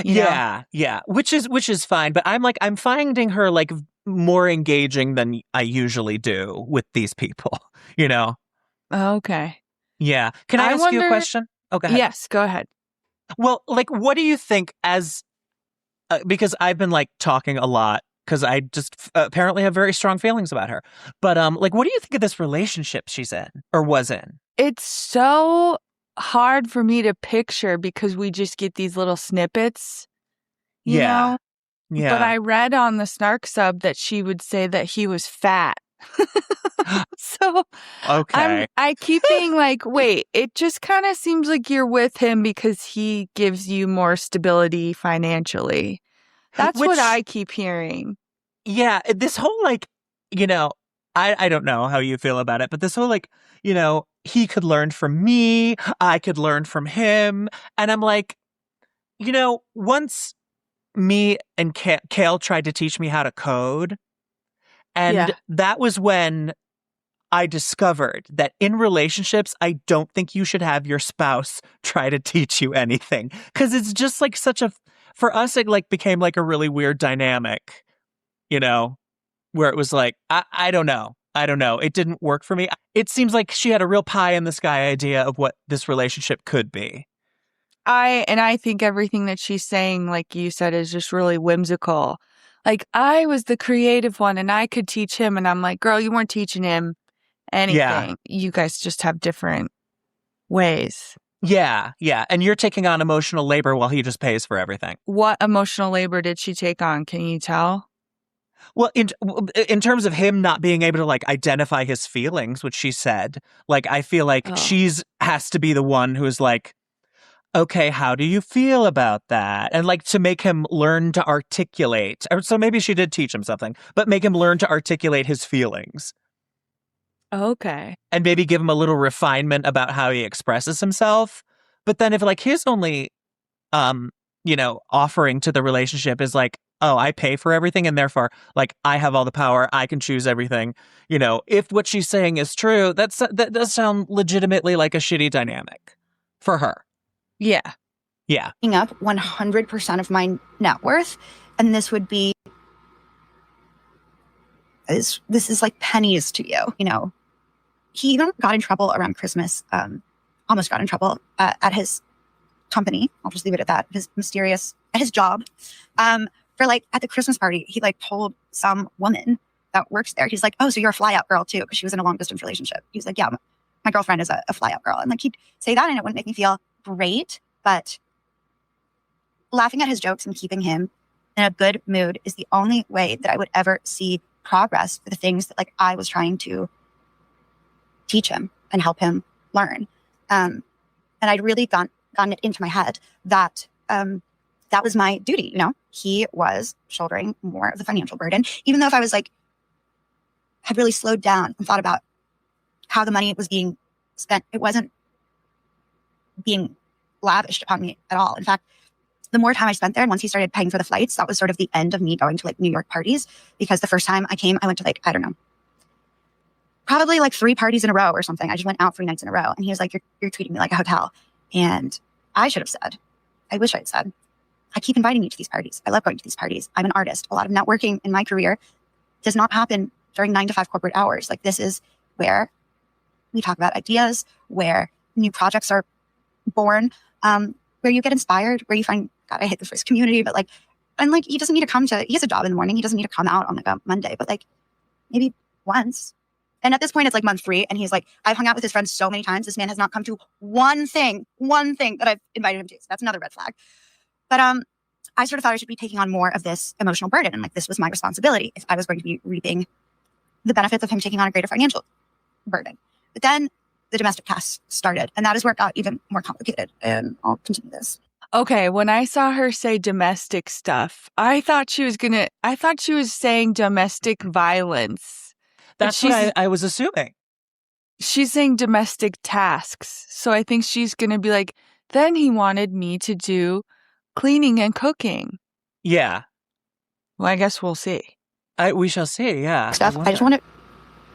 Yeah, which is fine. But I'm finding her like more engaging than I usually do with these people. Okay. Yeah. Can I ask you a question? Oh, go ahead. Yes, go ahead. Well, like, what do you think as because I've been like talking a lot because I just apparently have very strong feelings about her. But like, what do you think of this relationship she's in or was in? It's so hard for me to picture because we just get these little snippets, you know? Yeah. But I read on the Snark sub that she would say that he was fat. So Okay. I keep being like, wait, it just kind of seems like you're with him because he gives you more stability financially. That's what I keep hearing. Yeah, this whole like, you know, I don't know how you feel about it, but this whole like, you know, he could learn from me, I could learn from him, and I'm like, you know, once me and Kale tried to teach me how to code, and that was when I discovered that in relationships, I don't think you should have your spouse try to teach you anything. Because it's just like for us, it like became like a really weird dynamic, you know, where it was like, I don't know. I don't know. It didn't work for me. It seems like she had a real pie in the sky idea of what this relationship could be. I think everything that she's saying, like you said, is just really whimsical. Like, I was the creative one and I could teach him. And I'm like, girl, you weren't teaching him anything. Yeah. You guys just have different ways. Yeah. And you're taking on emotional labor while he just pays for everything. What emotional labor did she take on? Can you tell? Well, in terms of him not being able to like identify his feelings, which she said, like, I feel like she's has to be the one who's like, okay, how do you feel about that? And like to make him learn to articulate. Or so maybe she did teach him something, but make him learn to articulate his feelings. Okay. And maybe give him a little refinement about how he expresses himself. But then if like his only, you know, offering to the relationship is like, oh, I pay for everything and therefore like I have all the power. I can choose everything. You know, if what she's saying is true, that does sound legitimately like a shitty dynamic for her. Yeah. Up 100% of my net worth. And this would be, this is like pennies to you, you know. He even got in trouble around Christmas, almost got in trouble at his company. I'll just leave it at that. At his job. For like at the Christmas party, he like told some woman that works there, he's like, oh, so you're a fly out girl too? Because she was in a long distance relationship. He's like, yeah, my girlfriend is a fly out girl. And like he'd say that and it wouldn't make me feel great, but laughing at his jokes and keeping him in a good mood is the only way that I would ever see progress for the things that like I was trying to teach him and help him learn. And I'd really gotten it into my head that that was my duty. You know, he was shouldering more of the financial burden, even though if I was like, had really slowed down and thought about how the money was being spent, it wasn't being lavished upon me at all. In fact, the more time I spent there, and once he started paying for the flights, that was sort of the end of me going to like New York parties. Because the first time I came, I went to like, I don't know, probably like 3 parties in a row or something. I just went out 3 nights in a row. And he was like, you're treating me like a hotel. And I should have said, I wish I had said, I keep inviting you to these parties. I love going to these parties. I'm an artist. A lot of networking in my career does not happen during 9 to 5 corporate hours. Like this is where we talk about ideas, where new projects are born, where you get inspired, where you find, God, I hate the phrase community, but like, and like, he doesn't need to come to, he has a job in the morning. He doesn't need to come out on like a Monday, but like maybe once. And at this point, it's like month 3. And he's like, I've hung out with his friends so many times. This man has not come to one thing that I've invited him to. So that's another red flag. But I sort of thought I should be taking on more of this emotional burden. And like, this was my responsibility if I was going to be reaping the benefits of him taking on a greater financial burden. But then the domestic tasks started. And that is where it got even more complicated. And I'll continue this. Okay, when I saw her say domestic stuff, I thought she was saying domestic violence. That's what I was assuming. She's saying domestic tasks. So I think she's going to be like, then he wanted me to do cleaning and cooking. Yeah. Well, I guess we'll see. We shall see, yeah. Steph, I just want to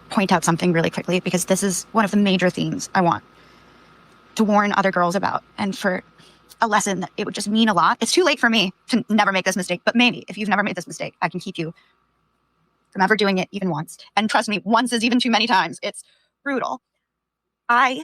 point out something really quickly because this is one of the major themes I want to warn other girls about. And for a lesson that it would just mean a lot. It's too late for me to never make this mistake, but maybe if you've never made this mistake, I can keep you from ever doing it even once. And trust me, once is even too many times. It's brutal. I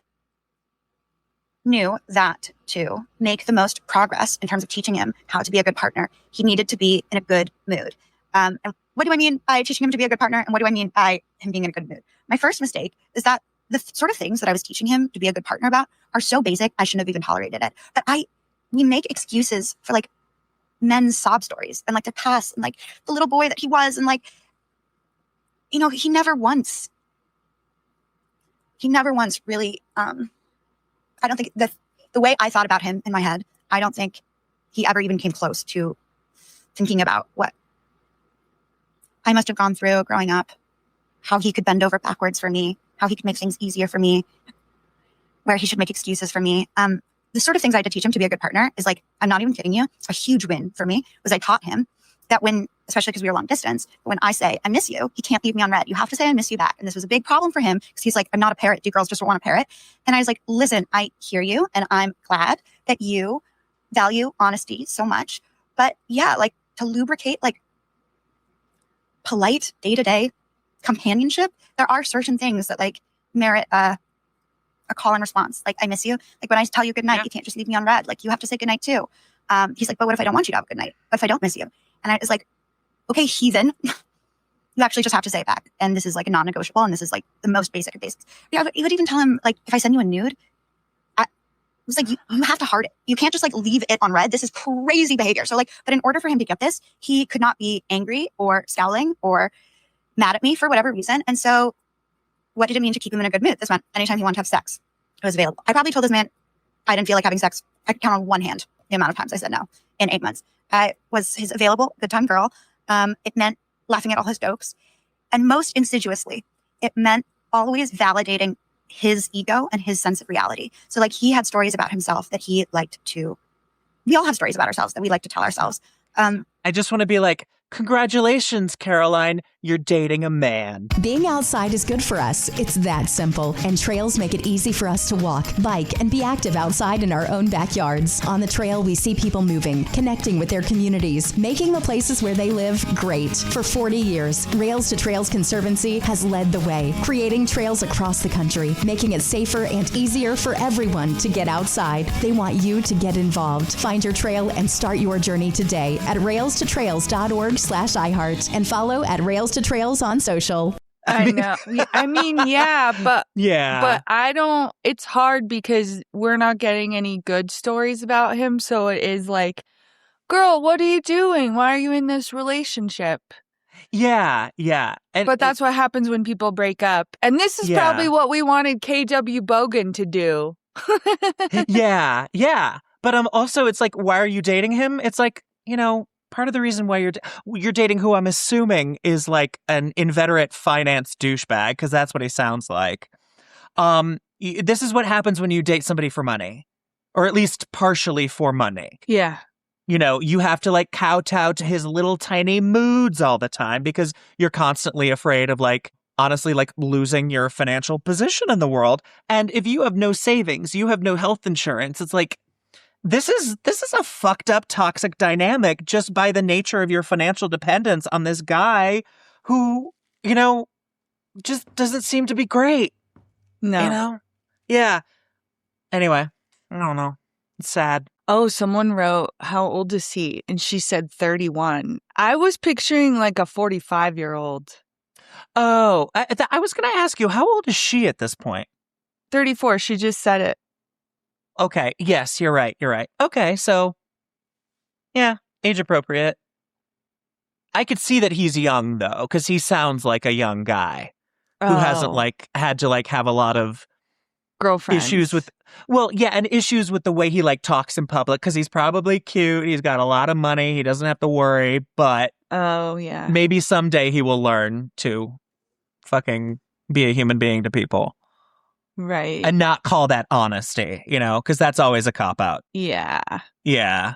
knew that to make the most progress in terms of teaching him how to be a good partner, he needed to be in a good mood. And what do I mean by teaching him to be a good partner? And what do I mean by him being in a good mood? My first mistake is that the sort of things that I was teaching him to be a good partner about are so basic, I shouldn't have even tolerated it. But we make excuses for like men's sob stories and like the past and like the little boy that he was. And like, you know, he never once really, I don't think the way I thought about him in my head, I don't think he ever even came close to thinking about what I must have gone through growing up, how he could bend over backwards for me, how he could make things easier for me, where he should make excuses for me. The sort of things I had to teach him to be a good partner is like, I'm not even kidding you. A huge win for me was I taught him that when, especially because we were long distance, when I say, I miss you, he can't leave me on red. You have to say, I miss you back. And this was a big problem for him because he's like, I'm not a parrot. Do girls just want a parrot? And I was like, listen, I hear you. And I'm glad that you value honesty so much. But yeah, like to lubricate, like polite day-to-day companionship, there are certain things that like merit a call and response. Like, I miss you. Like when I tell you good night, you can't just leave me on red. Like you have to say good night too. He's like, but what if I don't want you to have a good night? What if I don't miss you? And I was like, okay, heathen, you actually just have to say it back. And this is like a non-negotiable. And this is like the most basic of basics. Yeah, you would even tell him like, if I send you a nude, it was like, you have to heart it. You can't just like leave it on red. This is crazy behavior. So like, but in order for him to get this, he could not be angry or scowling or mad at me for whatever reason. And so what did it mean to keep him in a good mood? This meant anytime he wanted to have sex, it was available. I probably told this man I didn't feel like having sex. I could count on one hand the amount of times I said no in 8 months. I was his available, good time girl. It meant laughing at all his jokes. And most insidiously, it meant always validating his ego and his sense of reality. So like he had stories about himself that he liked to, we all have stories about ourselves that we like to tell ourselves. I just want to be like, congratulations, Caroline, you're dating a man. Being outside is good for us. It's that simple. And trails make it easy for us to walk, bike, and be active outside in our own backyards. On the trail, we see people moving, connecting with their communities, making the places where they live great. For 40 years, Rails to Trails Conservancy has led the way, creating trails across the country, making it safer and easier for everyone to get outside. They want you to get involved. Find your trail and start your journey today at railstotrails.org/iHeart and follow at Rails to Trails on social. I know. I mean, yeah, but I don't, it's hard because we're not getting any good stories about him. So it is like, girl, what are you doing? Why are you in this relationship? Yeah. But that's what happens when people break up. And this is probably what we wanted KW Bogan to do. yeah. But also it's like, why are you dating him? It's like, you know, part of the reason why you're dating who I'm assuming is like an inveterate finance douchebag, because that's what he sounds like. This is what happens when you date somebody for money, or at least partially for money. Yeah. You know, you have to like kowtow to his little tiny moods all the time because you're constantly afraid of like, honestly, like losing your financial position in the world. And if you have no savings, you have no health insurance, it's like, This is a fucked up toxic dynamic just by the nature of your financial dependence on this guy who, you know, just doesn't seem to be great. No. You know? Yeah. Anyway, I don't know. It's sad. Oh, someone wrote, how old is he? And she said 31. I was picturing like a 45-year-old. Oh, I was going to ask you, how old is she at this point? 34. She just said it. Okay. Yes, you're right. Okay. So, yeah, age appropriate. I could see that he's young, though, because he sounds like a young guy who hasn't like had to like have a lot of girlfriends issues with, well, yeah, and issues with the way he like talks in public, because he's probably cute. He's got a lot of money. He doesn't have to worry. But maybe someday he will learn to fucking be a human being to people. Right. And not call that honesty, you know, because that's always a cop-out. Yeah. Yeah.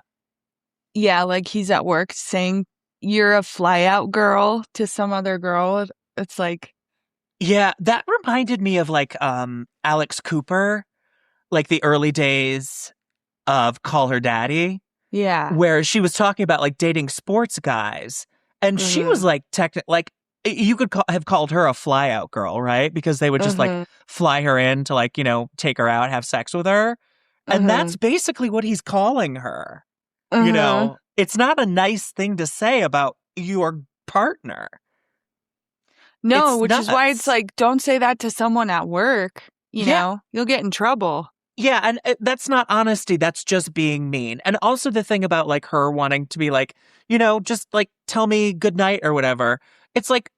Yeah, like he's at work saying, you're a fly-out girl to some other girl. It's like... Yeah, that reminded me of like Alex Cooper, like the early days of Call Her Daddy. Yeah. Where she was talking about like dating sports guys. And she was like, like, you could have called her a fly-out girl, right? Because they would just like fly her in to like, you know, take her out, have sex with her. And that's basically what he's calling her. You know, it's not a nice thing to say about your partner. No, It's which is why nuts. it's like, don't say that to someone at work. You know, you'll get in trouble. Yeah, and that's not honesty. That's just being mean. And also the thing about like her wanting to be like, you know, just like tell me good night or whatever. It's like,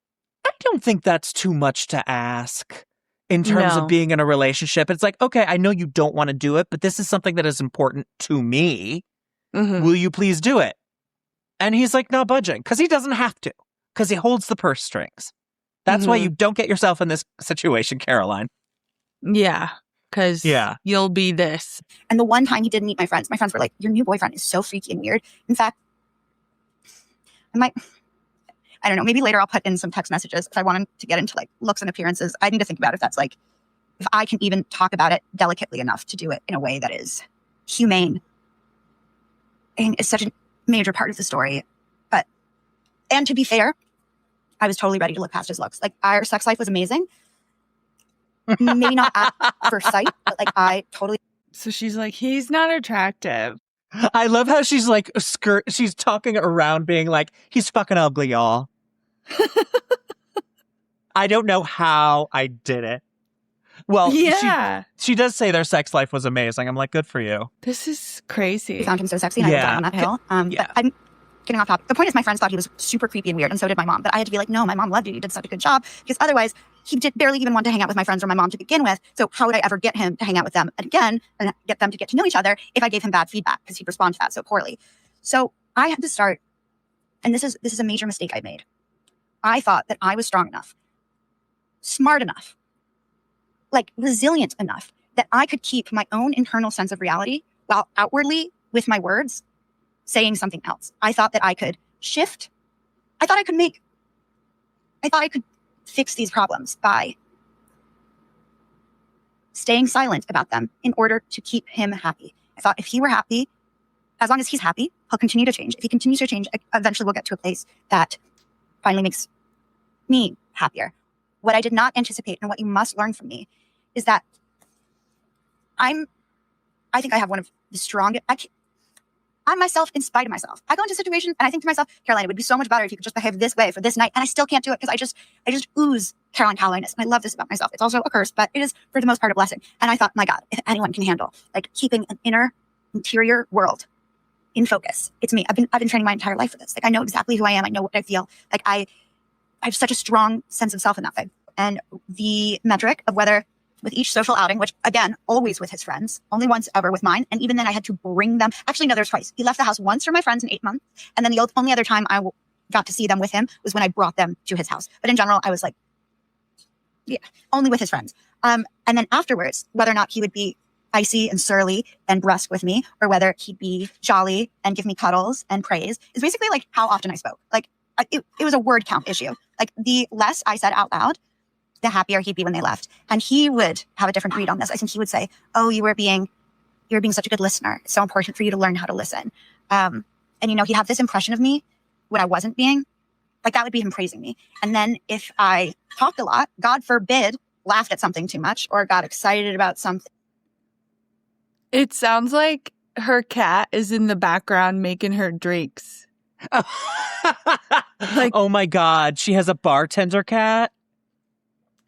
I don't think that's too much to ask in terms of No. being in a relationship. It's like, okay, I know you don't want to do it, but this is something that is important to me. Will you please do it? And he's like, not budging, because he doesn't have to, because he holds the purse strings. That's why you don't get yourself in this situation, Caroline. Yeah, because you'll be this. And the one time he did meet my friends were like, your new boyfriend is so freaky and weird. In fact, I don't know, maybe later I'll put in some text messages if I want him to get into like looks and appearances. I need to think about if that's like, if I can even talk about it delicately enough to do it in a way that is humane. And it's such a major part of the story. And to be fair, I was totally ready to look past his looks. Like, our sex life was amazing. Maybe not at first sight, but like I totally. So she's like, he's not attractive. I love how she's like she's talking around being like, he's fucking ugly, y'all. I don't know how I did it. Well, she does say their sex life was amazing. I'm like, good for you. This is crazy. I found him so sexy, and I went down on that hill. But I'm getting off topic. The point is, my friends thought he was super creepy and weird, and so did my mom. But I had to be like, no, my mom loved you. You did such a good job. Because otherwise, he did barely even want to hang out with my friends or my mom to begin with. So how would I ever get him to hang out with them again and get them to get to know each other if I gave him bad feedback, because he'd respond to that so poorly? So I had to start, and this is a major mistake I made. I thought that I was strong enough, smart enough, like resilient enough that I could keep my own internal sense of reality while outwardly with my words saying something else. I thought that I could shift. I thought I could fix these problems by staying silent about them in order to keep him happy. I thought if he were happy, as long as he's happy, he'll continue to change. If he continues to change, eventually we'll get to a place that finally makes me happier. What I did not anticipate, and what you must learn from me, is that I think I have one of the strongest, I'm myself in spite of myself. I go into situations and I think to myself, Caroline, it would be so much better if you could just behave this way for this night. And I still can't do it because I just ooze Caroline Callowayness. And I love this about myself. It's also a curse, but it is for the most part a blessing. And I thought, my God, if anyone can handle like keeping an interior world in focus, it's me. I've been training my entire life for this. Like, I know exactly who I am. I know what I feel. Like, I have such a strong sense of self in that way. And the metric of whether with each social outing, which again, always with his friends, only once ever with mine. And even then I had to bring them. Actually, no, there was twice. He left the house once for my friends in 8 months. And then the only other time I got to see them with him was when I brought them to his house. But in general, I was like, yeah, only with his friends. And then afterwards, whether or not he would be icy and surly and brusque with me, or whether he'd be jolly and give me cuddles and praise, is basically like how often I spoke. Like, it was a word count issue. Like, the less I said out loud, the happier he'd be when they left. And he would have a different read on this. I think he would say, oh, you were being such a good listener. It's so important for you to learn how to listen. And, you know, he'd have this impression of me when I wasn't being, like, that would be him praising me. And then if I talked a lot, God forbid, laughed at something too much or got excited about something. It sounds like her cat is in the background making her drinks. Like, oh my God, she has a bartender cat?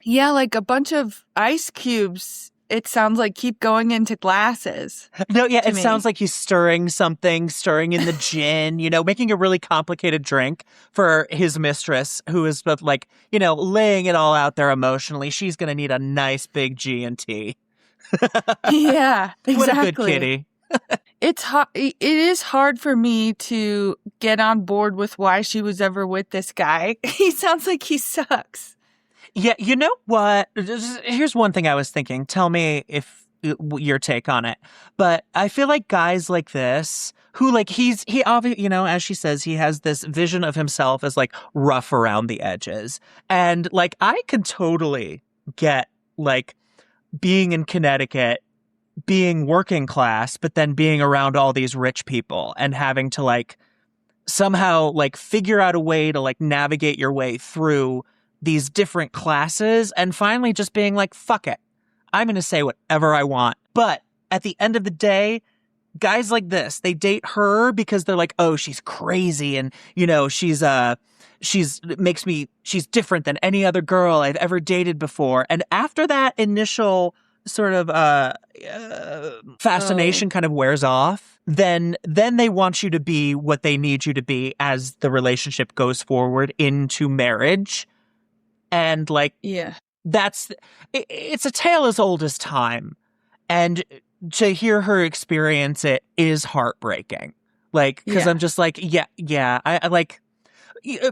Yeah, like a bunch of ice cubes. It sounds like keep going into glasses. No, yeah, it sounds like he's stirring in the gin, you know, making a really complicated drink for his mistress, who is both like, you know, laying it all out there emotionally. She's going to need a nice big G&T. Yeah, exactly. What a good kitty. It is hard for me to get on board with why she was ever with this guy. He sounds like he sucks. Yeah, you know what? Here's one thing I was thinking. Tell me if your take on it. But I feel like guys like this, who like he obviously, you know, as she says, he has this vision of himself as like rough around the edges. And like, I can totally get like being in Connecticut, being working class, but then being around all these rich people and having to like somehow like figure out a way to like navigate your way through these different classes and finally just being like, fuck it. I'm going to say whatever I want. But at the end of the day, guys like this, they date her because they're like, oh, she's crazy. And, you know, she's different than any other girl I've ever dated before. And after that initial sort of fascination kind of wears off, then they want you to be what they need you to be as the relationship goes forward into marriage. And like, Yeah. It's a tale as old as time. And to hear her experience it is heartbreaking. Like, because I'm just like, I like,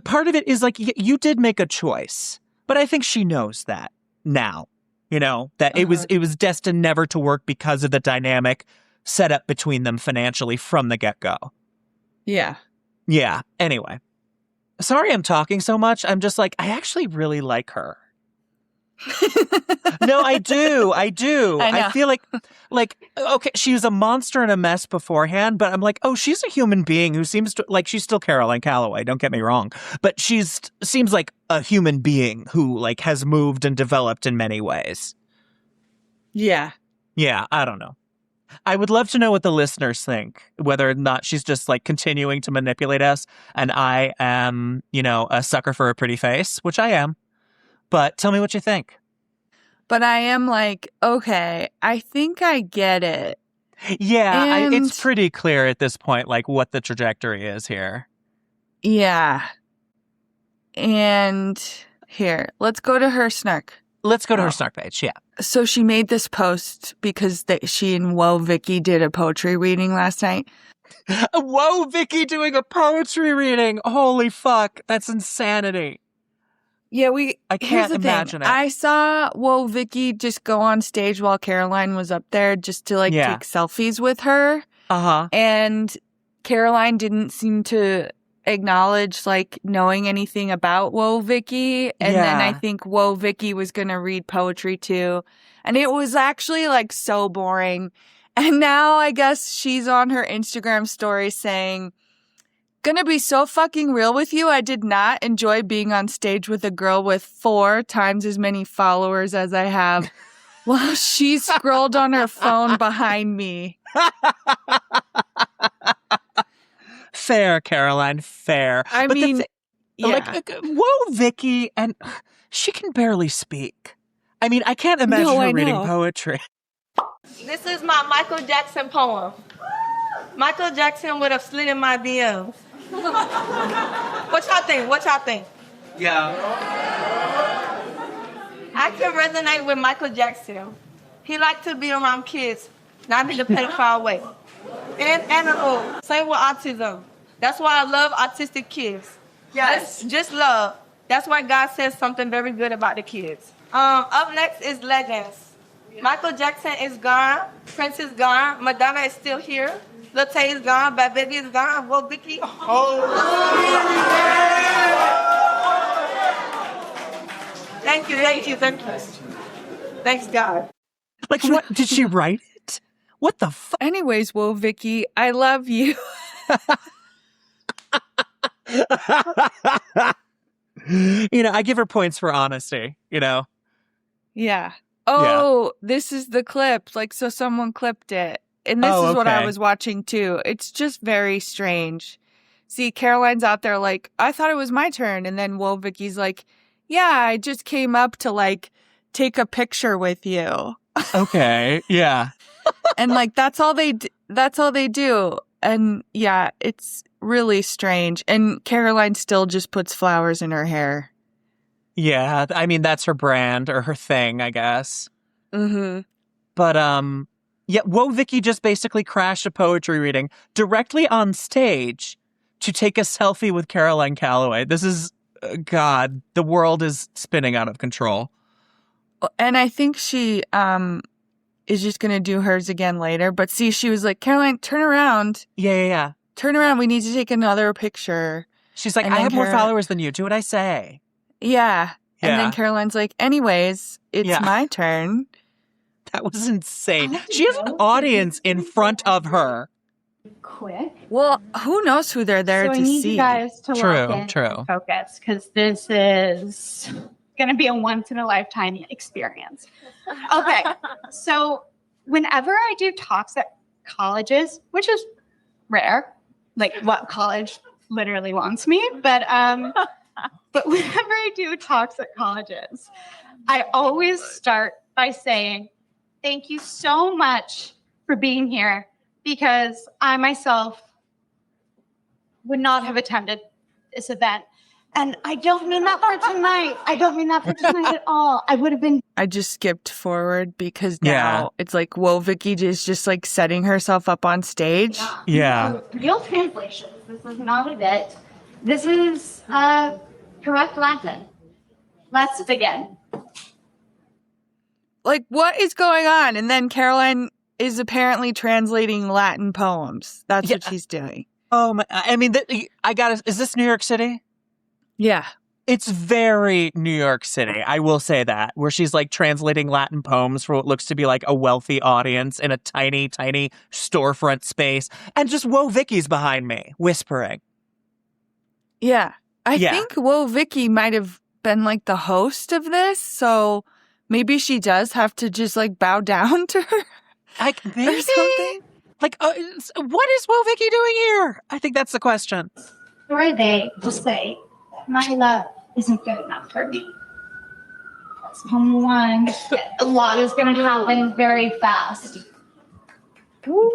part of it is like, you did make a choice, but I think she knows that now, you know, that it was destined never to work because of the dynamic set up between them financially from the get-go. Yeah. Yeah. Anyway, sorry I'm talking so much. I'm just like, I actually really like her. No, I do. I feel like, okay, she was a monster and a mess beforehand, but I'm like, oh, she's a human being who seems to, like, she's still Caroline Calloway, don't get me wrong, but seems like a human being who, like, has moved and developed in many ways. Yeah. Yeah, I don't know. I would love to know what the listeners think, whether or not she's just, like, continuing to manipulate us, and I am, you know, a sucker for a pretty face, which I am. But tell me what you think. But I am like, okay, I think I get it. Yeah, it's pretty clear at this point, like, what the trajectory is here. Yeah. And here, let's go to her snark. Let's go to her snark page, yeah. So she made this post because she and Whoa Vicky did a poetry reading last night. Whoa, Vicky doing a poetry reading. Holy fuck, that's insanity. Yeah, I can't imagine it. I saw Whoa Vicky just go on stage while Caroline was up there just to like take selfies with her. And Caroline didn't seem to acknowledge like knowing anything about Whoa Vicky. And then I think Whoa Vicky was going to read poetry too. And it was actually like so boring. And now I guess she's on her Instagram story saying, gonna be so fucking real with you. I did not enjoy being on stage with a girl with 4 times as many followers as I have while she scrolled on her phone behind me. Fair, Caroline, fair. I mean, like, whoa, Vicky, and she can barely speak. I mean, I can't imagine her reading poetry. This is my Michael Jackson poem. Michael Jackson would have slid in my DMs. What y'all think? Yeah. I can resonate with Michael Jackson. He liked to be around kids, not in the pedophile way. And animals. Same with autism. That's why I love autistic kids. Yes. Just love. That's why God says something very good about the kids. Up next is legends. Michael Jackson is gone. Prince is gone. Madonna is still here. Lil Tay is gone. Bad Baby is gone. Whoa, Vicky. Thank you. Thanks, God. Like, what? Did she write it? What the fuck? Anyways, Whoa Vicky, I love you. You know, I give her points for honesty, you know? Yeah. Oh, this is the clip. Like, so someone clipped it. And this is what I was watching too. It's just very strange. See, Caroline's out there like, I thought it was my turn. And then Whoa Vicky's like, yeah, I just came up to like take a picture with you. Okay. Yeah. And like, that's all they do. And yeah, it's really strange. And Caroline still just puts flowers in her hair. Yeah. I mean, that's her brand or her thing, I guess. Mm-hmm. But, yeah, Whoa Vicky just basically crashed a poetry reading directly on stage to take a selfie with Caroline Calloway. This is, God, the world is spinning out of control. And I think she is just going to do hers again later. But see, she was like, Caroline, turn around. Yeah. Turn around. We need to take another picture. She's like, I have more followers than you. Do what I say. Yeah. And then Caroline's like, anyways, it's my turn. That was insane. She has an audience in front of her. Quick. Well, who knows who they're there to see? I need you guys to lock in True. and focus, because this is going to be a once-in-a-lifetime experience. Okay, so whenever I do talks at colleges, which is rare, like what college literally wants me, but whenever I do talks at colleges, I always start by saying, thank you so much for being here, because I myself would not have attended this event. And I don't mean that for tonight. I don't mean that for tonight at all. I would have been. I just skipped forward because now it's like, whoa, Vicky is just like setting herself up on stage. Yeah. Real translations. This is not a bit. This is correct Latin. Let's begin. Like, what is going on? And then Caroline is apparently translating Latin poems. That's what she's doing. Oh, I mean, is this New York City? Yeah. It's very New York City, I will say that, where she's like translating Latin poems for what looks to be like a wealthy audience in a tiny, tiny storefront space. And just, whoa, Vicky's behind me, whispering. Yeah. I think, whoa, Vicky might have been like the host of this. So maybe she does have to just like bow down to her. Like, maybe? Or something. Like, what is Whoa Vicky doing here? I think that's the question. Or they just say, my love isn't good enough for me. That's one. A lot is going to happen very fast. Woo.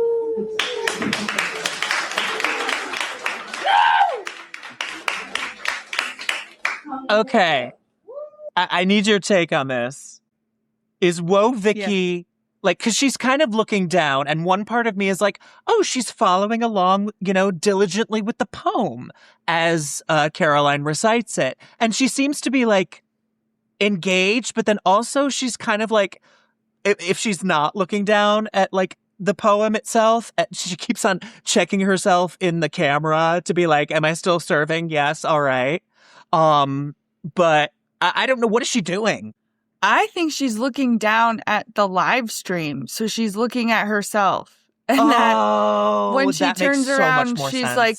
Okay. I need your take on this. Is Whoa Vicky, like, because she's kind of looking down, and one part of me is like, oh, she's following along, diligently with the poem as Caroline recites it. And she seems to be, like, engaged, but then also she's kind of like, if she's not looking down at, like, the poem itself, she keeps on checking herself in the camera to be like, am I still serving? Yes, all right. But I don't know. What is she doing? I think she's looking down at the live stream. So she's looking at herself. And that when she turns around, she's like,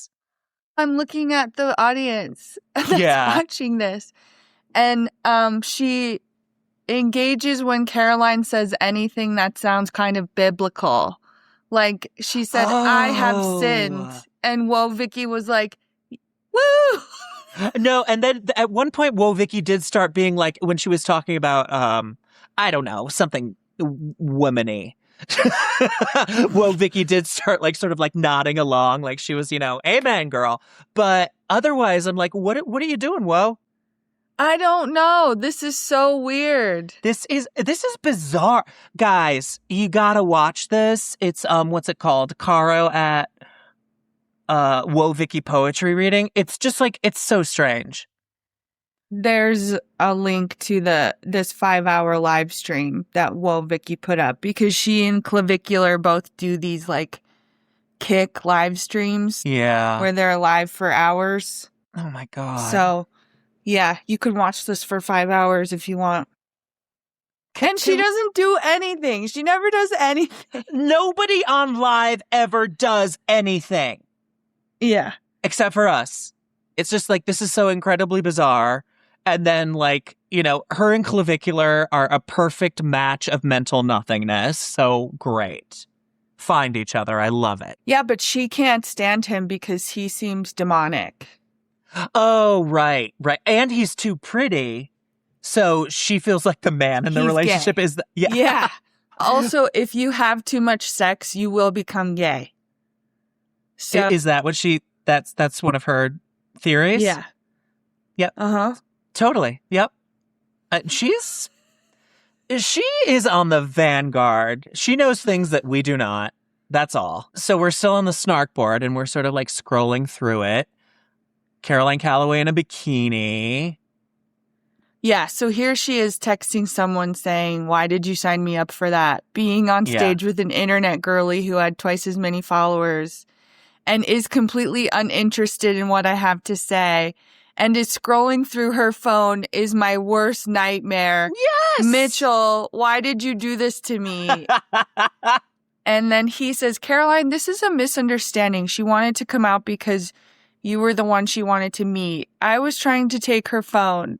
I'm looking at the audience that's watching this. And she engages when Caroline says anything that sounds kind of biblical. Like she said, I have sinned. And Whoa Vicky was like, woo! No, and then at one point, Whoa Vicky did start being like, when she was talking about, I don't know, something womany. Whoa Vicky did start like sort of like nodding along, like she was, amen, girl. But otherwise, I'm like, what are you doing, Whoa? I don't know. This is so weird. This is bizarre. Guys, you gotta watch this. It's, what's it called? Caro at Whoa Vicky poetry reading. It's just like, it's so strange. There's a link to this 5-hour live stream that Whoa Vicky put up because she and Clavicular both do these like kick live streams. Yeah. Where they're live for hours. Oh my God. So yeah, you can watch this for 5 hours if you want. And she doesn't do anything. She never does anything. Nobody on live ever does anything. Yeah. Except for us. It's just like, this is so incredibly bizarre. And then like, her and Clavicular are a perfect match of mental nothingness. So great. Find each other. I love it. Yeah, but she can't stand him because he seems demonic. Oh, right. And he's too pretty. So she feels like the man in the relationship is Yeah. Also, if you have too much sex, you will become gay. So is that what that's one of her theories? Yeah. Yep. Uh-huh. Totally. Yep. She is on the vanguard. She knows things that we do not. That's all. So we're still on the snark board and we're sort of like scrolling through it. Caroline Calloway in a bikini. Yeah, so here she is texting someone saying, why did you sign me up for that? Being on stage with an internet girly who had twice as many followers and is completely uninterested in what I have to say and is scrolling through her phone is my worst nightmare. Yes! Mitchell, why did you do this to me? And then he says, Caroline, this is a misunderstanding. She wanted to come out because you were the one she wanted to meet. I was trying to take her phone.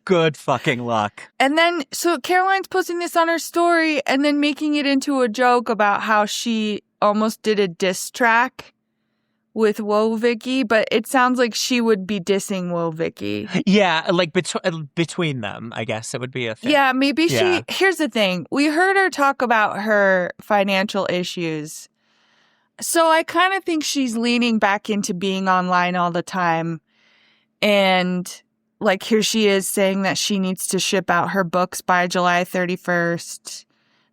Good fucking luck. And then, so Caroline's posting this on her story and then making it into a joke about how she almost did a diss track with Whoa Vicky, but it sounds like she would be dissing Whoa Vicky. Yeah, like between them, I guess it would be a thing. Yeah, maybe here's the thing. We heard her talk about her financial issues. So I kind of think she's leaning back into being online all the time. And like here she is saying that she needs to ship out her books by July 31st.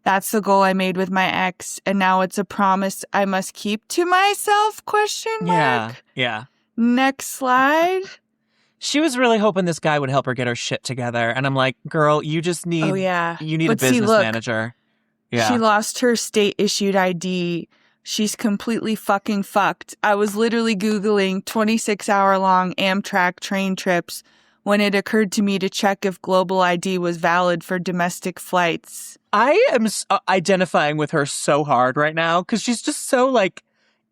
That's the goal I made with my ex, and now it's a promise I must keep to myself, question mark? Yeah. Next slide. She was really hoping this guy would help her get her shit together. And I'm like, girl, you just need, you need a business manager. Yeah. She lost her state-issued ID. She's completely fucking fucked. I was literally Googling 26-hour-long Amtrak train trips when it occurred to me to check if global ID was valid for domestic flights. I am identifying with her so hard right now because she's just so like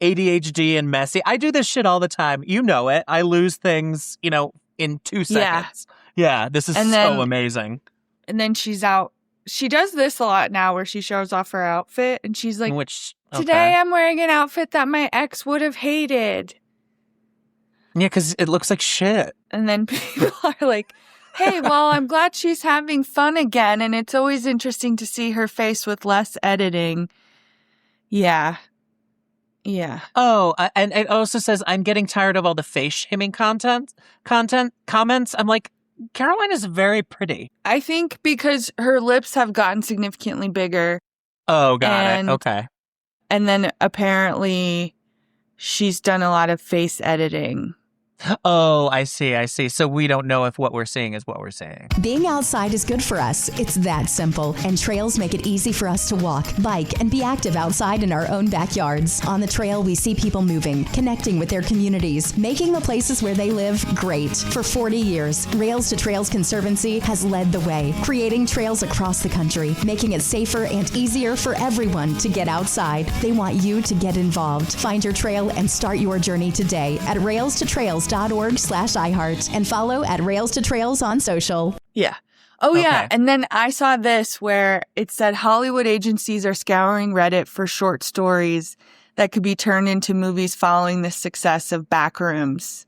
ADHD and messy. I do this shit all the time. You know it. I lose things, in 2 seconds. Yeah, this is so amazing. And then she's out. She does this a lot now where she shows off her outfit and she's like, today I'm wearing an outfit that my ex would have hated. Yeah, because it looks like shit. And then people are like, hey, well, I'm glad she's having fun again. And it's always interesting to see her face with less editing. Yeah. Yeah. Oh, and it also says, I'm getting tired of all the face shaming comments. I'm like, Caroline is very pretty. I think because her lips have gotten significantly bigger. Oh, got it. Okay. And then apparently she's done a lot of face editing. Oh, I see. So we don't know if what we're seeing is what we're saying. Being outside is good for us. It's that simple. And trails make it easy for us to walk, bike, and be active outside in our own backyards. On the trail, we see people moving, connecting with their communities, making the places where they live great. For 40 years, Rails to Trails Conservancy has led the way, creating trails across the country, making it safer and easier for everyone to get outside. They want you to get involved. Find your trail and start your journey today at railstotrails.org/iHeart and follow at Rails to Trails on social. Yeah. Oh, yeah. And then I saw this where it said Hollywood agencies are scouring Reddit for short stories that could be turned into movies following the success of Backrooms.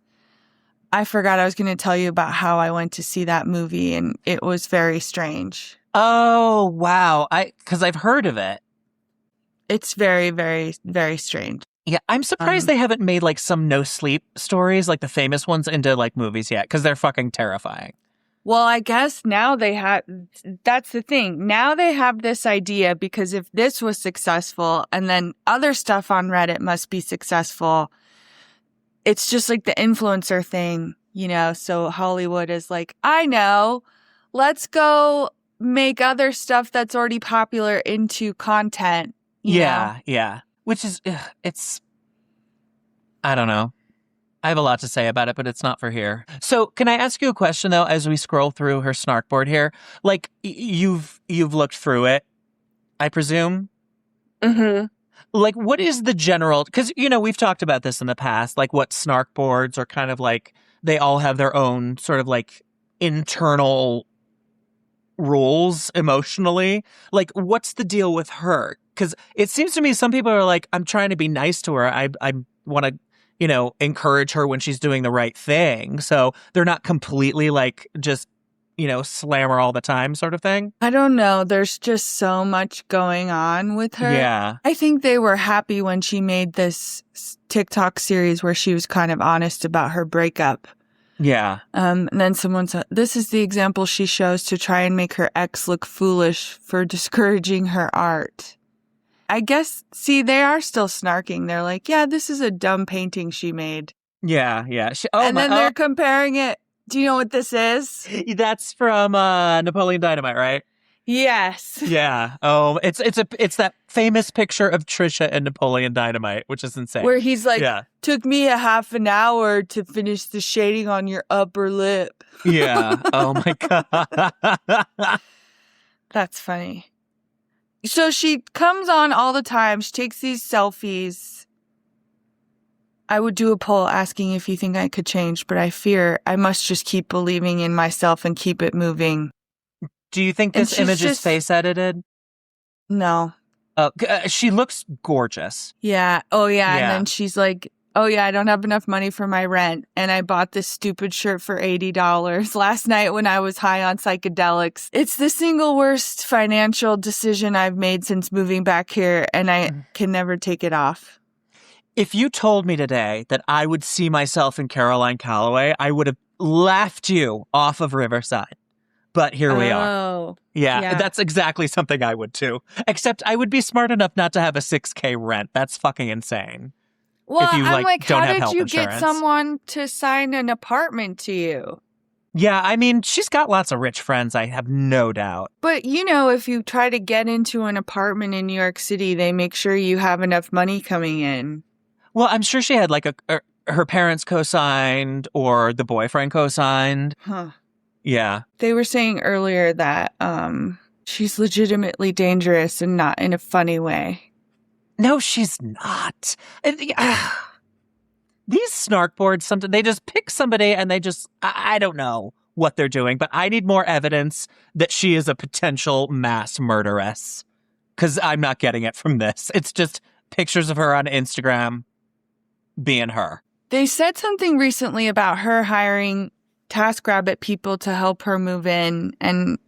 I forgot I was going to tell you about how I went to see that movie, and it was very strange. Oh, wow. Because I've heard of it. It's very, very, very strange. Yeah, I'm surprised they haven't made like some no sleep stories, like the famous ones, into like movies yet, because they're fucking terrifying. Well, I guess now that's the thing. Now they have this idea because if this was successful and then other stuff on Reddit must be successful, it's just like the influencer thing, so Hollywood is like, I know, let's go make other stuff that's already popular into content. Yeah. Which is, I don't know. I have a lot to say about it, but it's not for here. So can I ask you a question, though, as we scroll through her snark board here? Like, you've looked through it, I presume? Mm-hmm. Like, what is the general, because, we've talked about this in the past, like what snark boards are kind of like, they all have their own sort of like internal rules emotionally. Like, what's the deal with her? Because it seems to me some people are like, I'm trying to be nice to her. I want to, encourage her when she's doing the right thing. So they're not completely like just, slam her all the time sort of thing. I don't know. There's just so much going on with her. Yeah. I think they were happy when she made this TikTok series where she was kind of honest about her breakup. Yeah. And then someone said, this is the example she shows to try and make her ex look foolish for discouraging her art. I guess, they are still snarking. They're like, yeah, this is a dumb painting she made. Yeah. They're comparing it. Do you know what this is? That's from Napoleon Dynamite, right? Yes. Yeah. Oh, it's that famous picture of Trisha and Napoleon Dynamite, which is insane. Where he's like, took me a half an hour to finish the shading on your upper lip. Yeah. Oh my God. That's funny. So she comes on all the time. She takes these selfies. I would do a poll asking if you think I could change, but I fear I must just keep believing in myself and keep it moving. Do you think And this she's image is just- face edited? No. She looks gorgeous. Yeah. Oh, yeah. And Yeah. then she's like, oh, yeah, I don't have enough money for my rent. And I bought this stupid shirt for $80 last night when I was high on psychedelics. It's the single worst financial decision I've made since moving back here, and I can never take it off. If you told me today that I would see myself in Caroline Calloway, I would have laughed you off of Riverside. But here we are. Oh. Yeah, that's exactly something I would too. Except I would be smart enough not to have a $6,000 rent. That's fucking insane. Well, If you, I'm like, don't how have did health you insurance. get someone to sign an apartment to you? Yeah, I mean, she's got lots of rich friends, I have no doubt. But, you know, if you try to get into an apartment in New York City, they make sure you have enough money coming in. Well, I'm sure she had her parents co-signed or the boyfriend co-signed. Huh. Yeah. They were saying earlier that she's legitimately dangerous and not in a funny way. No, she's not. These snark boards, they just pick somebody and they just, I don't know what they're doing, but I need more evidence that she is a potential mass murderess. Because I'm not getting it from this. It's just pictures of her on Instagram being her. They said something recently about her hiring TaskRabbit people to help her move in and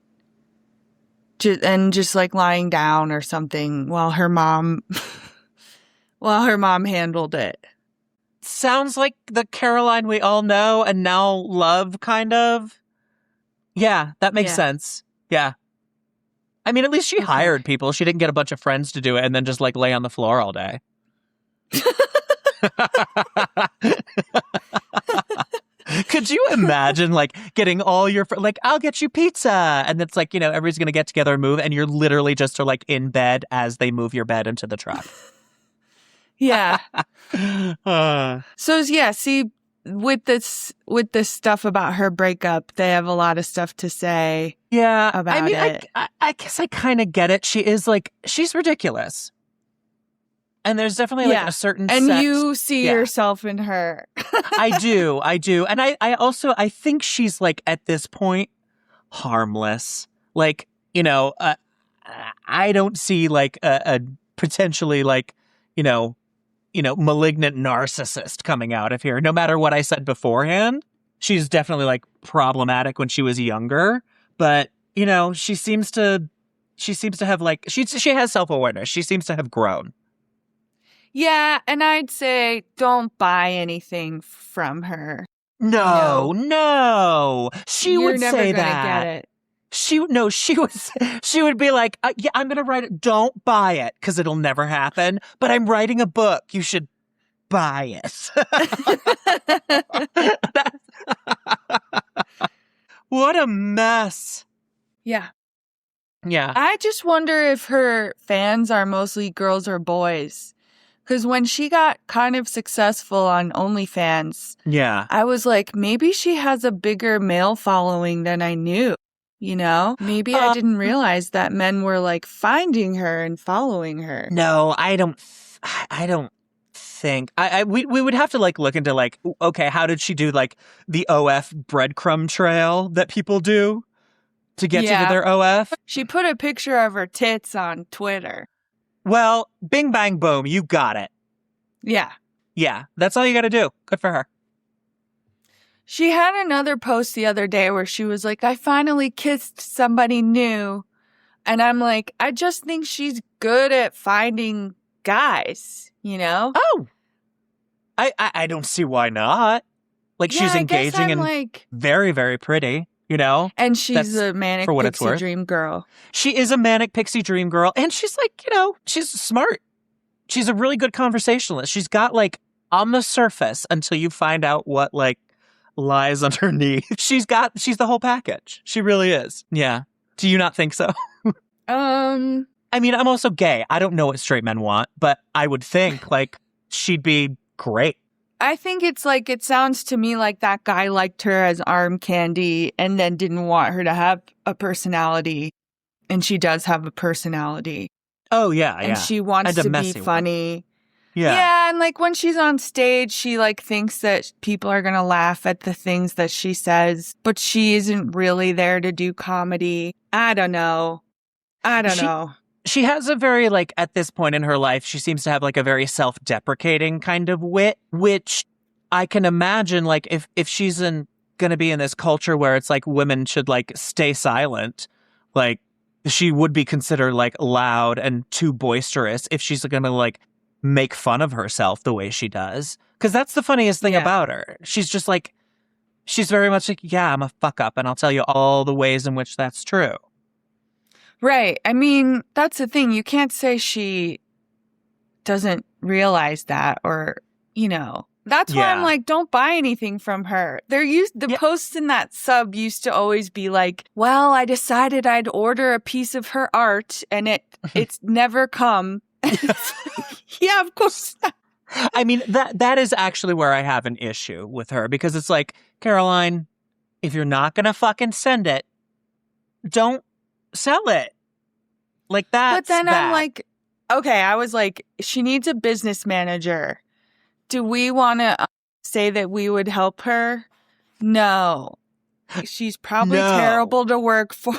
just like lying down or something while her mom handled it. Sounds like the Caroline we all know and now love, kind of. Yeah, that makes sense. Yeah. I mean, at least she hired people. She didn't get a bunch of friends to do it and then just like lay on the floor all day. Could you imagine like getting all your like, I'll get you pizza, and it's like, you know, everybody's gonna get together and move, and you're literally just like in bed as they move your bed into the truck. Yeah. So yeah, see, with this stuff about her breakup, they have a lot of stuff to say. Yeah, about I mean, it. I guess I kind of get it. She is like, she's ridiculous. And there's definitely like a certain and set. you see yourself in her. I do. And I also, I think she's like at this point harmless. Like, you know, I don't see like a potentially like, you know, malignant narcissist coming out of here. No matter what I said beforehand, she's definitely like problematic when she was younger. But, you know, she seems to have like, she has self-awareness. She seems to have grown. Yeah, and I'd say don't buy anything from her. No. She You're would never say gonna that. Get it. She would be like, yeah, I'm going to write it. Don't buy it because it'll never happen. But I'm writing a book. You should buy it. What a mess. Yeah. Yeah. I just wonder if her fans are mostly girls or boys. Because when she got kind of successful on OnlyFans, Yeah. I was like, maybe she has a bigger male following than I knew. You know, maybe I didn't realize that men were like finding her and following her. No, I don't think we would have to like look into like, okay, how did she do like the OF breadcrumb trail that people do to get to their OF? She put a picture of her tits on Twitter. Well, bing, bang, boom. You got it. Yeah. Yeah. That's all you got to do. Good for her. She had another post the other day where she was like, I finally kissed somebody new. And I'm like, I just think she's good at finding guys, you know? Oh, I don't see why not. Like, Yeah, she's I guess engaging I'm and like, very, very pretty, you know? and she's That's a manic for what it's pixie worth. dream girl. She is a manic pixie dream girl. And she's like, you know, she's smart. She's a really good conversationalist. She's got like on the surface until you find out what like lies underneath. She's the whole package. She really is. Yeah. Do you not think so? I mean, I'm also gay. I don't know what straight men want, but I would think like she'd be great. I think it's like, it sounds to me like that guy liked her as arm candy and then didn't want her to have a personality. And she does have a personality. Oh, yeah, And she wants And a to be messy one. funny. Yeah, and like when she's on stage, she like thinks that people are going to laugh at the things that she says, but she isn't really there to do comedy. I don't know. She has a very, like, at this point in her life, she seems to have like a very self-deprecating kind of wit, which I can imagine, like, if she's going to be in this culture where it's like women should like stay silent, like she would be considered like loud and too boisterous if she's going to like make fun of herself the way she does. Because that's the funniest thing about her. She's just like, she's very much like, yeah, I'm a fuck up, and I'll tell you all the ways in which that's true. Right. I mean, that's the thing. You can't say she doesn't realize that, or, you know. That's why I'm like, don't buy anything from her. The posts in that sub used to always be like, well, I decided I'd order a piece of her art, and it's never come. Yeah, of course. I mean, that is actually where I have an issue with her, because it's like, Caroline, if you're not going to fucking send it, don't sell it. Like that. But then I'm like, okay, I was like, she needs a business manager. Do we want to say that we would help her? No. She's probably terrible to work for.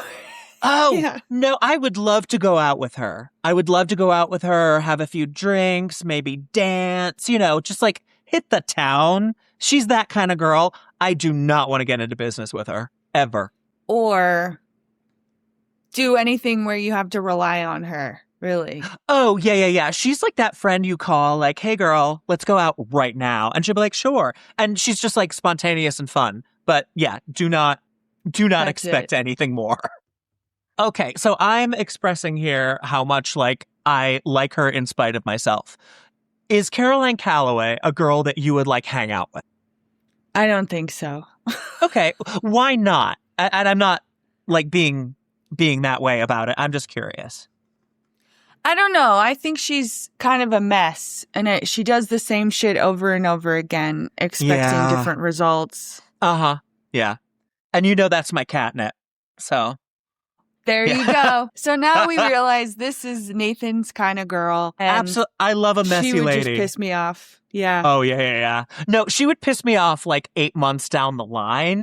Oh, no, I would love to go out with her. Have a few drinks, maybe dance, you know, just like hit the town. She's that kind of girl. I do not want to get into business with her, ever. Or do anything where you have to rely on her, really. Oh, yeah. She's like that friend you call, like, hey, girl, let's go out right now. And she'll be like, sure. And she's just like spontaneous and fun. But yeah, do not expect anything more. Okay, so I'm expressing here how much like I like her in spite of myself. Is Caroline Calloway a girl that you would like hang out with? I don't think so. Okay, why not? And I'm not like being that way about it. I'm just curious. I don't know. I think she's kind of a mess, and she does the same shit over and over again, expecting different results. Uh-huh. Yeah. And you know that's my catnip. So there you go. So now we realize this is Nathan's kind of girl. Absolutely. I love a messy lady. She would just piss me off. Yeah. Oh, yeah. No, she would piss me off like 8 months down the line,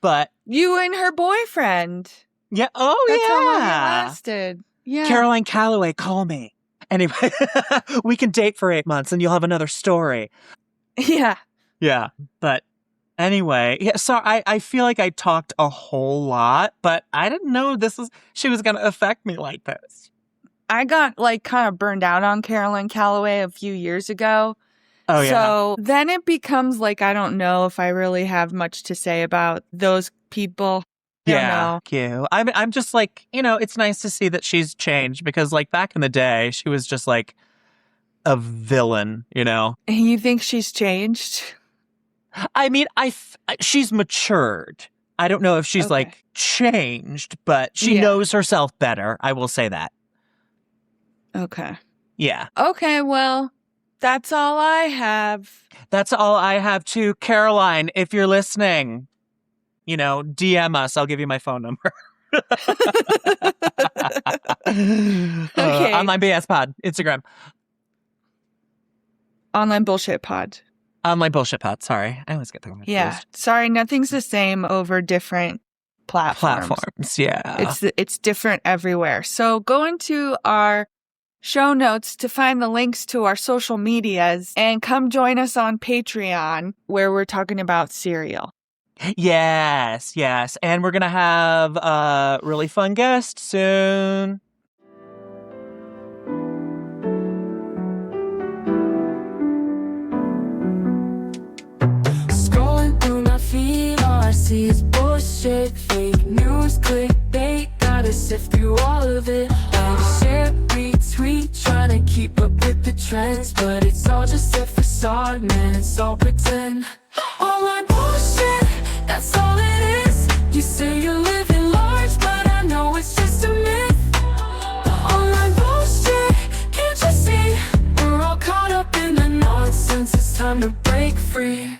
but... You and her boyfriend. Yeah. Oh, That's how long it lasted. Yeah. Caroline Calloway, call me. Anyway, we can date for 8 months and you'll have another story. Yeah. Yeah. But anyway, so I feel like I talked a whole lot, but I didn't know she was going to affect me like this. I got like kind of burned out on Caroline Calloway a few years ago. Oh, yeah. So then it becomes like, I don't know if I really have much to say about those people. Yeah, cute. I'm just like, you know, it's nice to see that she's changed, because like back in the day, she was just like a villain, you know? You think she's changed? I mean, she's matured. I don't know if she's like changed, but she knows herself better. I will say that. Okay. Yeah. Okay, well, that's all I have. That's all I have too. Caroline, if you're listening, you know, DM us. I'll give you my phone number. Okay. Online BS Pod, Instagram. Online Bullshit Pod. Online Bullshit Pod, sorry. I always get them confused. Yeah. Sorry, nothing's the same over different platforms. Yeah. It's different everywhere. So go into our show notes to find the links to our social medias, and come join us on Patreon, where we're talking about cereal. Yes. And we're going to have a really fun guest soon. Scrolling through my feed, all I see is bullshit, fake news, clickbait. Gotta sift through all of it. I share, retweet, trying to keep up with the trends, but it's all just a facade, man. It's all pretend. Online bullshit, that's all it is. You say you're living large, but I know it's just a myth. Online bullshit, can't you see? We're all caught up in the nonsense. It's time to break free.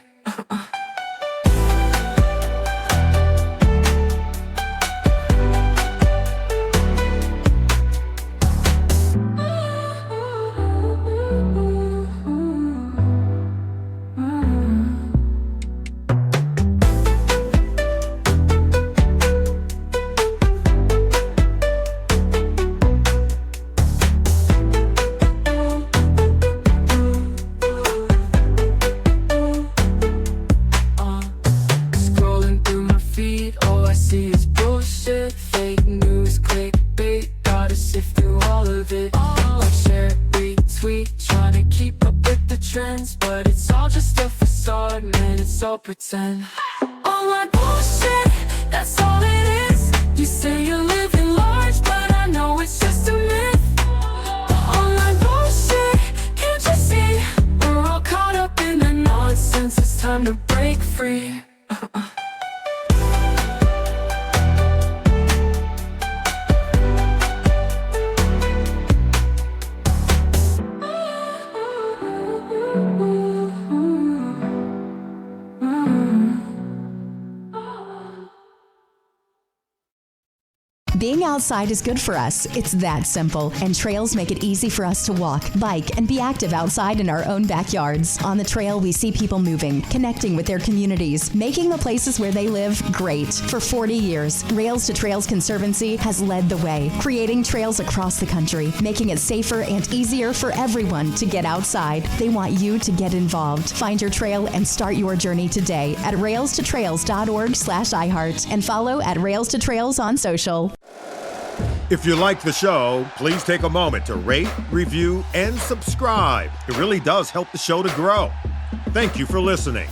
sift through all of it. Like share, retweet, trying to keep up with the trends, but it's all just a facade, man, it's all pretend. All my bullshit, that's all it is. You say you're living large, but I know it's just a myth. All my bullshit, can't you see? We're all caught up in the nonsense, it's time to break free. Being outside is good for us. It's that simple. And trails make it easy for us to walk, bike, and be active outside in our own backyards. On the trail, we see people moving, connecting with their communities, making the places where they live great. For 40 years, Rails to Trails Conservancy has led the way, creating trails across the country, making it safer and easier for everyone to get outside. They want you to get involved. Find your trail and start your journey today at railstotrails.org/iHeart and follow at Rails to Trails on social. If you like the show, please take a moment to rate, review, and subscribe. It really does help the show to grow. Thank you for listening.